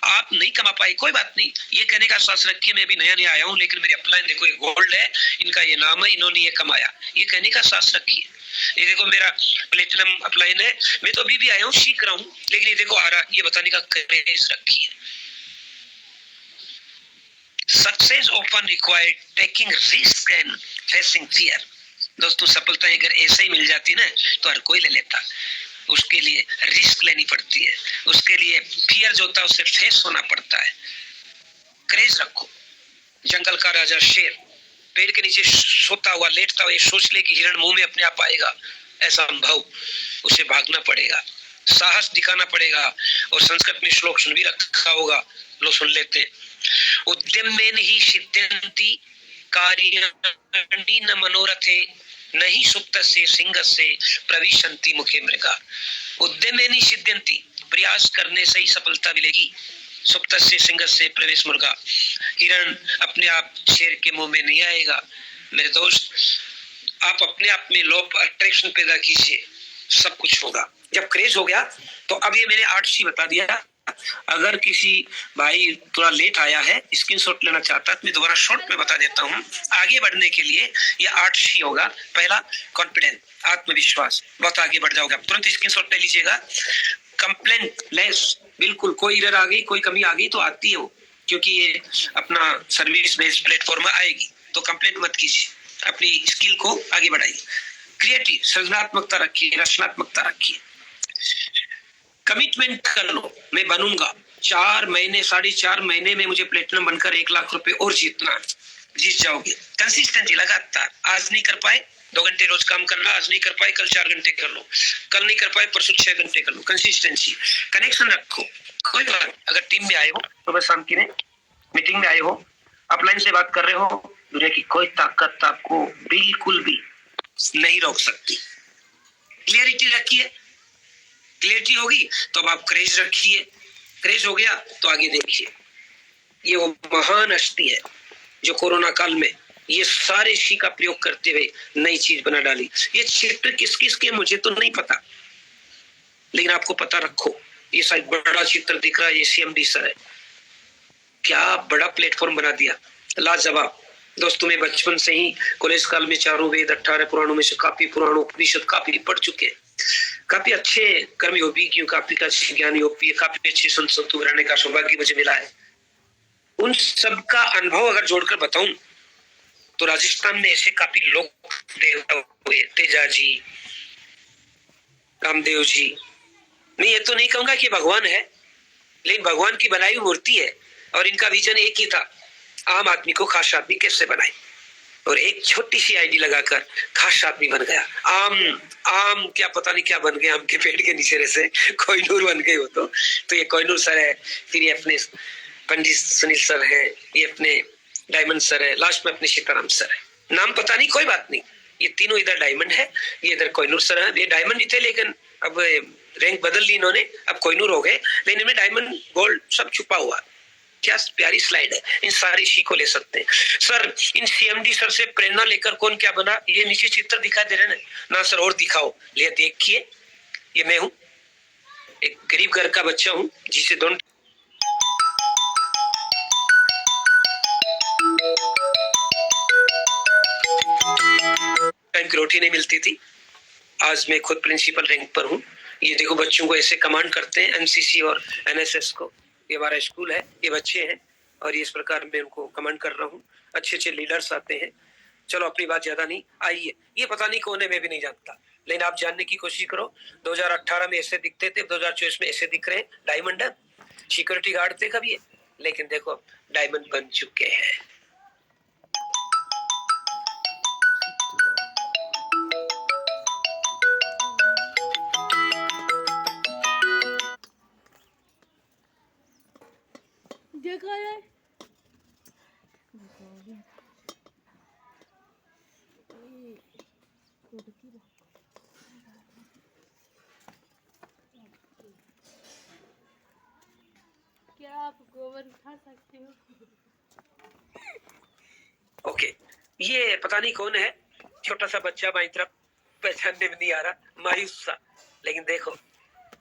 आप नहीं कमा पाए कोई बात नहीं, ये कहने का साहस रखिए मैं भी नया नया आया हूँ, लेकिन मेरी अपलाइन देखो, ये गोल्ड है, इनका ये नाम है, इन्होंने ये कमाया, ये कहने का साहस रखिए। ये देखो मेरा प्लेटिनम अपलाइन है, मैं तो अभी भी आया हूँ, सीख रहा हूँ, लेकिन ये देखो आ रहा, ये बताने का क्रेज रखिए। Success often required taking risk and facing fear। दोस्तों सफलता अगर ऐसे ही मिल जाती ना तो हर कोई ले लेता, उसके लिए रिस्क लेनी पड़ती है, उसके लिए फियर जो होता है उससे फेस होना पड़ता है। क्रेज रखो। जंगल का राजा शेर पेड़ के नीचे सोता हुआ लेटता हुआ ये सोच ले कि हिरण मुंह में अपने आप आएगा, ऐसा अनुभव, उसे भागना पड़ेगा, साहस दिखाना पड़ेगा। और संस्कृत में श्लोक सुन भी रखा होगा, लो सुन लेते हैं। उद्यमेन ही सिद्ध्यन्ति कार्याणि न मनोरथे, नहीं सुप्तस्य सिंहस्य प्रविशन्ति मुखे मृगा। उद्यमेन ही सिद्ध्यन्ति, प्रयास करने से ही सफलता मिलेगी। सुप्तस्य सिंहस्य प्रवेश मुर्गा, हिरण अपने आप शेर के मुंह में नहीं आएगा। मेरे दोस्त, आप अपने आप में लॉ ऑफ अट्रैक्शन पैदा कीजिए, सब कुछ होगा। जब क्रेज हो गया तो अब ये मैंने 8C बता दिया। अगर किसी भाई थोड़ा लेट आया है, स्क्रीनशॉट लेना चाहता है, मैं दोबारा शॉर्ट में बता देता हूँ। आगे बढ़ने के लिए ये 8C होगा। पहला कॉन्फिडेंस, आत्मविश्वास, बहुत आगे बढ़ जाओगे। तुरंत स्क्रीनशॉट ले लीजिएगा। कंप्लेंट लेस, बिल्कुल कोई एरर आ गई, कोई कमी आ गई तो आती है वो, क्योंकि ये अपना सर्विस बेस्ड प्लेटफॉर्म आएगी, तो कंप्लेंट मत कीजिए, अपनी स्किल को आगे बढ़ाइए। क्रिएटिव, सृजनात्मकता रखिए, रचनात्मकता रखिए। कमिटमेंट कर लो, मैं बनूंगा 4 महीने 4.5 महीने में मुझे प्लेटिनम बनकर 1 लाख रुपए और जीतना, जीत जाओगे। कंसिस्टेंसी, लगातार। आज नहीं कर पाए 2 घंटे रोज काम करना, आज नहीं कर पाए कल 4 घंटे कर लो, कल नहीं कर पाए परसों 6 घंटे कर लो। कंसिस्टेंसी, कनेक्शन रखो। कोई बात, अगर टीम में आए हो तो बस शाम की मीटिंग में आए हो, अपलाइन से बात कर रहे हो, दुनिया की कोई ताकत आपको बिल्कुल भी नहीं रोक सकती। क्लियरिटी रखिए, क्लियरिटी होगी तो अब आप क्रेज रखिए, क्रेज हो गया तो आगे देखिए। ये वो महान हस्ती है जो कोरोना काल में ये सारे शी का प्रयोग करते हुए नई चीज बना डाली। ये चित्र किस किस के मुझे तो नहीं पता, लेकिन आपको पता रखो, ये शायद बड़ा चित्र दिख रहा है, ये CMD सर है, क्या बड़ा प्लेटफॉर्म बना दिया, लाजवाब। दोस्तों मैं बचपन से ही कॉलेज काल में 4 वेद 18 पुराणों में से काफी पुराण उपनिषद काफी पढ़ चुके, काफी अच्छे कर्म योगी की, काफी अच्छे ज्ञान योगी, काफी अच्छे संतों में रहने का सौभाग्य मुझे मिला है। उन सबका अनुभव अगर जोड़कर बताऊं तो राजस्थान में ऐसे काफी लोग देवता हुए, तेजा जी, रामदेव जी। मैं ये तो नहीं कहूंगा कि भगवान है, लेकिन भगवान की बनाई हुई मूर्ति है और इनका विजन एक ही था, आम आदमी को खास आदमी कैसे बनाए, और एक छोटी सी आईडी लगाकर खास आदमी बन गया। आम क्या पता नहीं क्या बन गया, आम के पेड़ के नीचे से कोहिनूर बन गए हो तो ये कोहिनूर सर है, फिर ये अपने पंडित सुनील सर है, ये अपने डायमंड सर है, लास्ट में अपने सीताराम सर है। नाम पता नहीं, कोई बात नहीं, ये तीनों इधर डायमंड है, ये इधर कोहिनूर सर है। ये डायमंड ही थे लेकिन अब रैंक बदल ली इन्होंने, अब कोहिनूर हो गए, लेकिन इनमें डायमंड गोल्ड सब छुपा हुआ। क्या प्यारी स्लाइड है, इन सारी शी को ले सकते हैं। सर इन CMD सर से प्रेरणा लेकर कौन क्या बना, ये नीचे चित्र दिखाई दे रहे हैं ना सर, और दिखाओ, ले देखिए, ये मैं हूं, एक गरीब घर का बच्चा हूं जिसे दोनों टाइम की रोटी नहीं मिलती थी, आज मैं खुद प्रिंसिपल रैंक पर हूँ। ये देखो बच्चों को ऐसे कमांड करते हैं, MCC और NSS को, ये हमारा स्कूल है, ये बच्चे हैं और इस प्रकार मैं उनको कमांड कर रहा हूँ। अच्छे अच्छे लीडर्स आते हैं। चलो अपनी बात ज्यादा नहीं, आइए, ये पता नहीं कौन है, मैं भी नहीं जानता, लेकिन आप जानने की कोशिश करो। 2018 में ऐसे दिखते थे, 2024 में ऐसे दिख रहे हैं। डायमंड है, सिक्योरिटी गार्ड थे कभी, लेकिन देखो डायमंड बन चुके हैं। कवर उठा सकती हूँ। ओके, ये पता नहीं कौन है, छोटा सा बच्चा बाई तरफ, पहचानने में नहीं आ रहा, मायूस सा। लेकिन देखो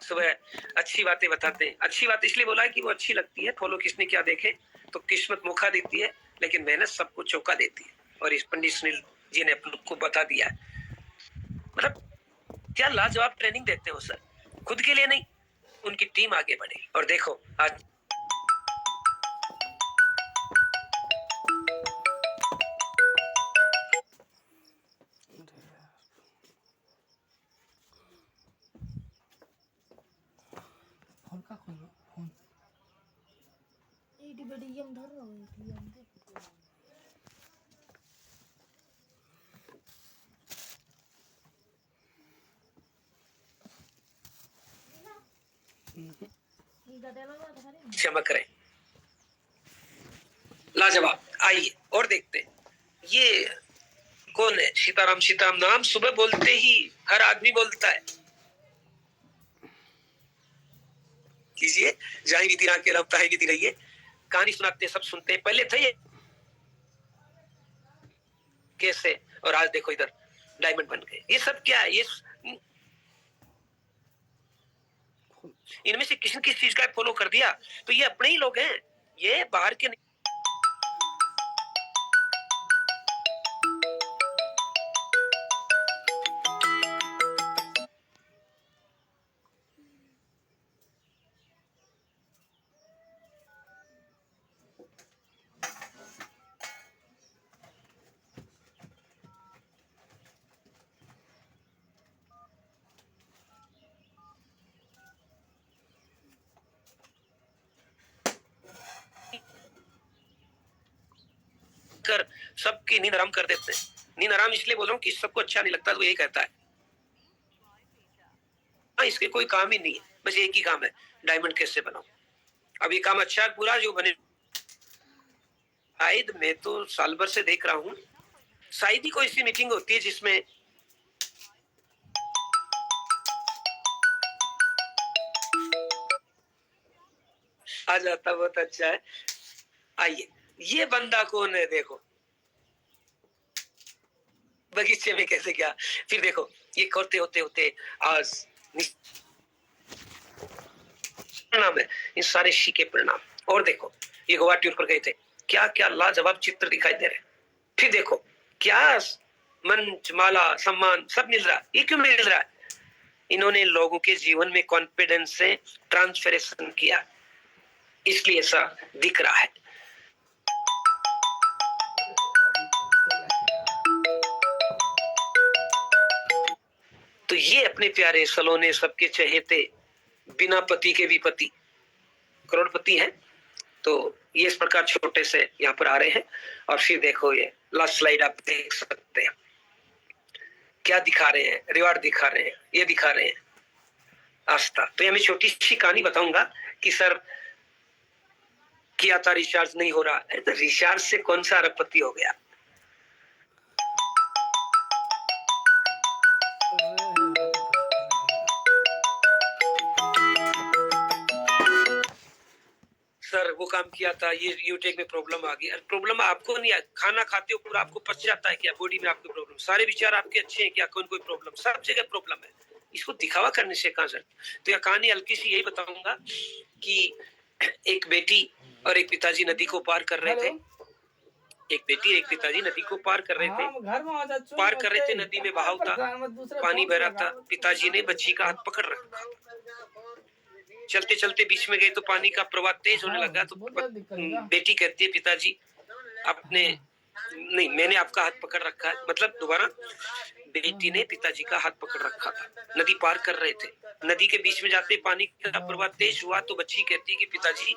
सुबह अच्छी बातें बताते हैं। अच्छी बात इसलिए बोला है कि वो अच्छी लगती है, फॉलो किसने क्या देखे तो किस्मत मौका देती है, लेकिन मेहनत सबको चौका देती है। और इस पंडित सुनील जी ने अपन को बता दिया है। मतलब क्या लाजवाब ट्रेनिंग देते हो सर, खुद के लिए नहीं, उनकी टीम आगे बढ़े। और देखो आज फोन का खोलो फोन एटी बड़ी गेम धर रहा हूँ गेम दे। चमक रहे, लाजवाब। आइए और देखते हैं ये कौन है। सीताराम सीताराम नाम सुबह बोलते ही हर आदमी बोलता है। कीजिए, जाए विधि राम के रफ्ता है विधि रहिए, कहानी सुनाते सब सुनते हैं। पहले थे ये कैसे, और आज देखो इधर डायमंड बन गए। ये सब क्या है, ये इनमें से किसी किस चीज का फॉलो कर दिया तो ये अपने ही लोग हैं, ये बाहर के नहीं। कर सबकी नींद आराम कर देते हैं। नींद आराम इसलिए बोल रहा हूँ कि सबको अच्छा नहीं लगता तो यही कहता है। हाँ, इसके कोई काम ही नहीं है, बस एक ही काम है, डायमंड कैसे बनाओ। अब ये काम अच्छा पूरा जो बने, शायद मैं तो साल भर से देख रहा हूँ, शायद ही कोई सी मीटिंग होती है जिसमें आ जाता। बहुत अच्छा है। आइए, ये बंदा कौन है देखो, बगीचे में कैसे क्या। फिर देखो ये करते होते होते आज परिणाम है, इन सारे शी के परिणाम। और देखो ये गोवा टूर पर गए थे, क्या क्या लाजवाब चित्र दिखाई दे रहे। फिर देखो क्या मंच माला सम्मान सब मिल रहा है। ये क्यों मिल रहा है, इन्होंने लोगों के जीवन में कॉन्फिडेंस से ट्रांसफरेशन किया, इसलिए ऐसा दिख रहा है। तो ये अपने प्यारे सलोने सबके चहेते, बिना पति के भी पति, करोड़पति हैं। तो ये इस प्रकार छोटे से यहाँ पर आ रहे हैं। और फिर देखो ये लास्ट स्लाइड आप देख सकते हैं, क्या दिखा रहे हैं, रिवार्ड दिखा रहे हैं, ये दिखा रहे हैं आस्था। तो ये मैं छोटी सी कहानी बताऊंगा कि सर किया था रिचार्ज नहीं हो रहा है, तो रिचार्ज से कौन सा अरबपति हो गया। सर वो काम किया था, ये यूटेक में प्रॉब्लम आ गई। प्रॉब्लम आपको नहीं है, खाना खाते हो पूरा आपको पच जाता है क्या, बॉडी में आपकी प्रॉब्लम, सारे विचार आपके अच्छे हैं क्या, कौन कोई प्रॉब्लम, सब जगह प्रॉब्लम है। इसको दिखावा करने से कहां सर। तो यह कहानी हल्की सी यही बताऊंगा कि एक बेटी और एक पिताजी नदी को पार कर रहे थे। एक बेटी एक पिताजी नदी को पार कर रहे थे। पार कर रहे थे, नदी में बहाव था, पानी बह रहा था। पिताजी ने बच्ची का हाथ पकड़ रखा। चलते चलते बीच में गए तो पानी का प्रवाह तेज होने लगा। तो बेटी कहती है पिताजी आपने नहीं, मैंने आपका हाथ पकड़ रखा है। मतलब दोबारा बेटी ने पिताजी का हाथ पकड़ रखा था, नदी पार कर रहे थे। नदी के बीच में जाते पानी का प्रवाह तेज हुआ तो बच्ची कहती है कि पिताजी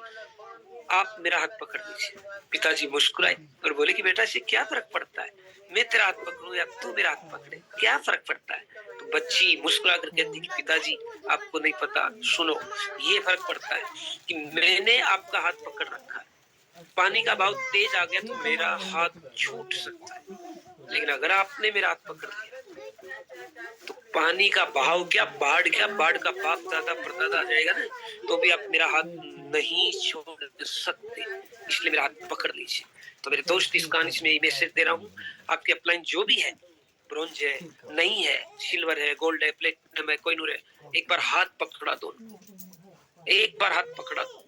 आप मेरा हाथ पकड़ लीजिए। पिताजी मुस्कुराए और बोले कि बेटा इससे क्या फर्क पड़ता है, मैं तेरा हाथ पकड़ूं या तू मेरा हाथ पकड़े, क्या फर्क पड़ता है। तो बच्ची मुस्कुरा कर कहती कि पिताजी आपको नहीं पता, सुनो ये फर्क पड़ता है कि मैंने आपका हाथ पकड़ रखा है। पानी का बहाव तेज आ गया तो मेरा हाथ छूट सकता है, लेकिन अगर आपने मेरा हाथ पकड़ लिया तो पानी का बहाव क्या, बाढ़ क्या, बाढ़ का बाप दादा परदादा आ जाएगा ना, तो भी आप मेरा हाथ नहीं छोड़ सकते, इसलिए मेरा हाथ पकड़ लीजिए। तो मेरे दोस्त, इस कहानी से मैं ये मैसेज दे रहा हूँ, आपकी अपलाइन जो भी है, ब्रोंज है, नहीं है, सिल्वर है, गोल्ड है, प्लेटिनम है, कोहिनूर है, एक बार हाथ पकड़ा दो, एक बार हाथ पकड़ा दो।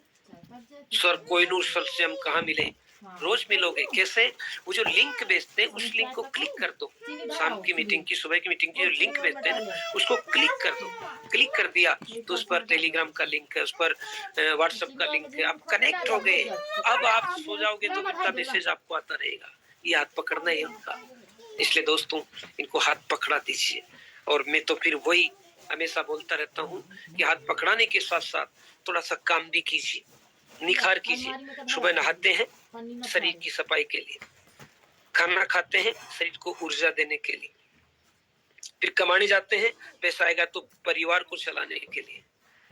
सर कोहिनूर सर से हम कहाँ मिले? रोज मिलोगे। कैसे? वो जो लिंक भेजते हैं उस लिंक को क्लिक कर दो। शाम की मीटिंग की, सुबह की मीटिंग की जो लिंक भेजते हैं उसको क्लिक कर दो। क्लिक कर दिया तो उस पर टेलीग्राम का लिंक है, उस पर व्हाट्सएप का लिंक है, आप कनेक्ट हो गए। अब आप सो जाओगे तो कितना मैसेज आपको आता रहेगा। ये हाथ पकड़ना है उनका। इसलिए दोस्तों, इनको हाथ पकड़ा दीजिए। और मैं तो फिर वही हमेशा बोलता रहता हूँ कि हाथ पकड़ाने के साथ साथ थोड़ा सा काम भी कीजिए, निखार कीजिए। सुबह नहाते हैं शरीर की सफाई के लिए, खाना खाते हैं शरीर को ऊर्जा देने के लिए, फिर कमाने जाते हैं, पैसा आएगा तो परिवार को चलाने के लिए।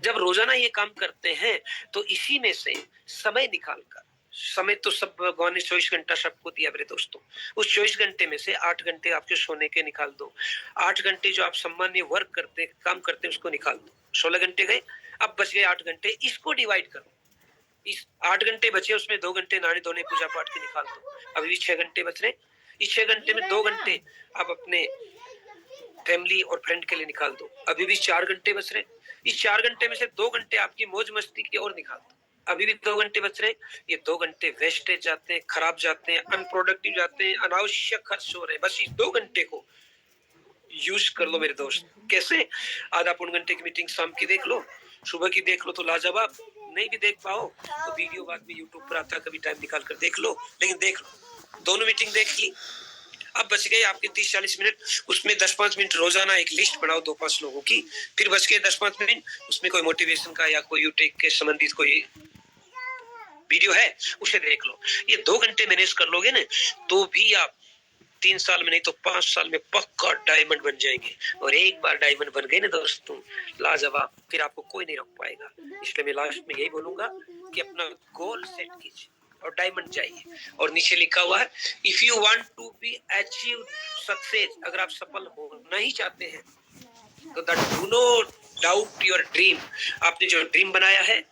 जब रोजाना ये काम करते हैं तो इसी में से समय निकालकर, समय तो सब भगवान ने 24 घंटा सबको दिया मेरे दोस्तों, उस 24 घंटे में से 8 घंटे आपके सोने के निकाल दो। 8 घंटे जो आप सामान्य वर्क करते, काम करते हैं, उसको निकाल दो। 16 घंटे गए, अब बच गए 8 घंटे, इसको डिवाइड करो। इस 8 घंटे बचे, उसमें 2 घंटे नहाने धोने पूजा पाठ के निकाल दो। अभी भी 6 घंटे बच रहे। इस 6 घंटे में 2 घंटे आप अपने फैमिली और फ्रेंड के लिए निकाल दो। अभी भी 4 घंटे बच रहे। इस 4 घंटे में से 2 घंटे आपकी मौज मस्ती की ओर निकाल दो। अभी भी 2 घंटे बच रहे। ये 2 घंटे वेस्टेज जाते हैं, खराब जाते हैं, अनप्रोडक्टिव जाते हैं, अनावश्यक खर्च हो रहे हैं। बस इस 2 घंटे को यूज कर लो मेरे दोस्त। कैसे? आधा पौन घंटे की मीटिंग शाम की देख लो, सुबह की देख लो तो लाजवाब। नहीं भी देख पाओ तो वीडियो बाद में यूट्यूब पर आता, कभी टाइम निकाल कर देख लो, लेकिन देख लो। दोनों मीटिंग देख ली, अब बच गए आपके 30-40 मिनट। उसमें 10-5 मिनट रोजाना एक लिस्ट बनाओ 2-5 लोगों की। फिर बच गए 10-5 मिनट, उसमें कोई मोटिवेशन का या कोई यूटेक के संबंधित कोई वीडियो है, उसे देख लो। ये 2 घंटे मैनेज कर लोगे ना, तो भी आप 3 साल में नहीं तो 5 साल में पक्का डायमंड बन जाएंगे। और एक बार डायमंड बन गए ना दोस्तों, लाजवाब, फिर आपको कोई नहीं रोक पाएगा। इसलिए मैं लास्ट में यही बोलूंगा कि अपना गोल सेट कीजिए और डायमंड चाहिए। और नीचे लिखा हुआ है, if you want to be achieve success, अगर आप सफल होना ही चाहते हैं तो do not doubt your dream. आपने जो ड्रीम बनाया है,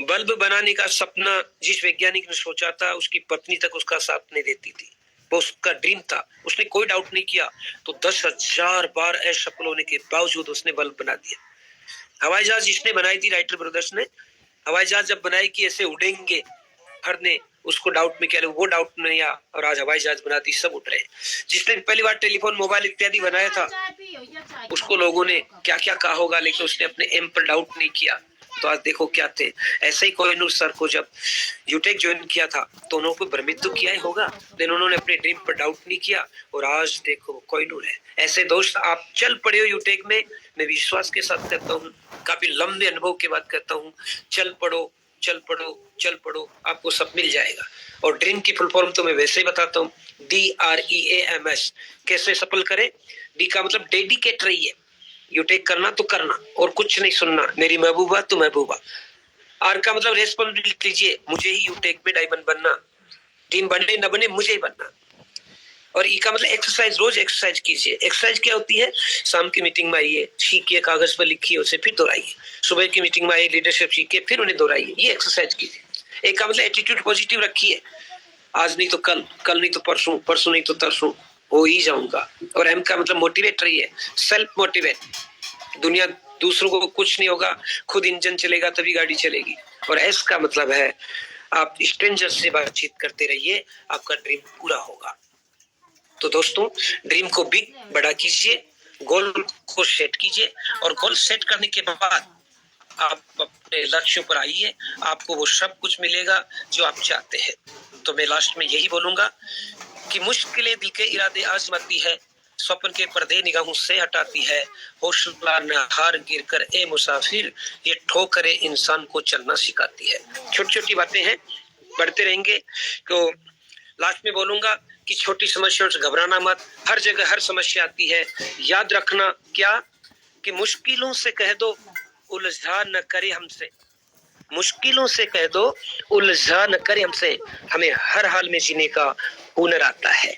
बल्ब बनाने का सपना जिस वैज्ञानिक ने सोचा था, उसकी पत्नी तक उसका साथ नहीं देती थी, वो उसका ड्रीम था, उसने कोई डाउट नहीं किया, तो 10,000 बार असफल होने के बावजूद उसने बल्ब बना दिया। हवाई जहाज जिसने बनाई थी, राइटर ब्रदर्स ने हवाई जहाज जब बनाई कि ऐसे उड़ेंगे, हर ने उसको डाउट में किया, वो डाउट नहीं आया और आज हवाई जहाज बनाती सब उड़ रहे। जिसने पहली बार टेलीफोन, मोबाइल इत्यादि बनाया था, उसको लोगों ने क्या क्या कहा होगा, लेकिन उसने अपने एम पर डाउट नहीं किया, तो आज देखो क्या थे। ऐसे ही कोहिनूर सर को जब यूटेक ज्वाइन किया था तो उन्होंने भ्रमित तो किया ही होगा, लेकिन उन्होंने अपने ड्रीम पर डाउट नहीं किया और आज देखो कोहिनूर है। ऐसे दोस्त आप चल पड़े हो यूटेक में, मैं विश्वास के साथ कहता हूँ, काफी लंबे अनुभव के बाद कहता हूँ, चल पड़ो चल पड़ो चल पड़ो, आपको सब मिल जाएगा। और ड्रीम की फुल फॉर्म तो मैं वैसे ही बताता हूँ, DREAMS। कैसे सफल करें? डी का मतलब डेडिकेट रहिए, यूटेक करना तो करना और कुछ नहीं सुनना, मेरी महबूबा तो महबूबा। आर का मतलब रेस्पॉन्सिबिलिटी लीजिए, मुझे ही यूटेक में डायमंड बनना, टीम बने न बने मुझे ही बनना। और ई का मतलब एक्सरसाइज, रोज एक्सरसाइज कीजिए। एक्सरसाइज क्या होती है? शाम की मीटिंग में आइए, सीखिए, कागज पर लिखिए, उसे फिर दोहराइए। सुबह की मीटिंग में आइए, लीडरशिप सीखिए, फिर उन्हें दोहराइए। ये एक्सरसाइज कीजिए। एक का मतलब एटीट्यूड पॉजिटिव रखिए, आज नहीं तो कल, कल नहीं तो परसों, परसों नहीं तो तरसों हो ही जाऊंगा। और एम का मतलब मोटिवेट रहिए, सेल्फ मोटिवेट। दुनिया दूसरों को कुछ नहीं होगा, खुद इंजन चलेगा तभी गाड़ी चलेगी। और एस का मतलब है आप स्ट्रेंजर से बातचीत करते रहिए, आपका ड्रीम पूरा होगा। तो दोस्तों, ड्रीम को बिग बड़ा कीजिए, गोल को सेट कीजिए और गोल सेट करने के बाद आप अपने लक्ष्यों पर आइए, आपको वो सब कुछ मिलेगा जो आप चाहते हैं। तो मैं लास्ट में यही बोलूंगा कि मुश्किलें दिल के इरादे आजमाती है, स्वप्न के पर्दे निगाहों से हटाती है, हौसला न हार गिर कर ए मुसाफिर, ये ठोकरें इंसान को चलना सिखाती है। छोटी छोटी बातें हैं, बढ़ते रहेंगे। तो लास्ट में बोलूंगा कि छोटी समस्याओं से घबराना मत, हर जगह हर समस्या आती है। याद रखना क्या कि मुश्किलों से कह दो उलझा न करे हमसे, मुश्किलों से कह दो उलझा न करे हमसे, हमें हर हाल में जीने का हुनर आता है।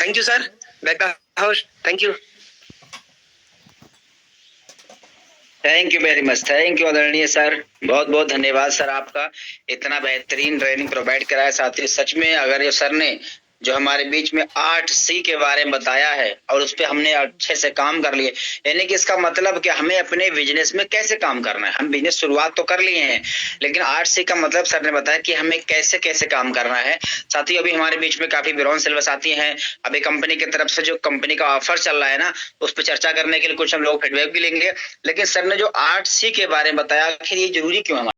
Thank you sir, back the house, thank you. Thank you very much, thank you आदरणीय सर, बहुत बहुत धन्यवाद सर आपका, इतना बेहतरीन ट्रेनिंग प्रोवाइड कराया। साथियों सच में अगर ये सर ने जो हमारे बीच में 8C के बारे में बताया है और उस पर हमने अच्छे से काम कर लिए, यानी कि इसका मतलब कि हमें अपने बिजनेस में कैसे काम करना है। हम बिजनेस शुरुआत तो कर लिए हैं, लेकिन 8C का मतलब सर ने बताया कि हमें कैसे कैसे काम करना है। साथियों अभी हमारे बीच में काफी ब्रॉन्ज सिल्वर साथी हैं, अभी कंपनी की तरफ से जो कंपनी का ऑफर चल रहा है ना, उस पर चर्चा करने के लिए कुछ हम लोग फीडबैक भी लेंगे। लेकिन सर ने जो 8C के बारे में बताया, आखिर ये जरूरी क्यों है?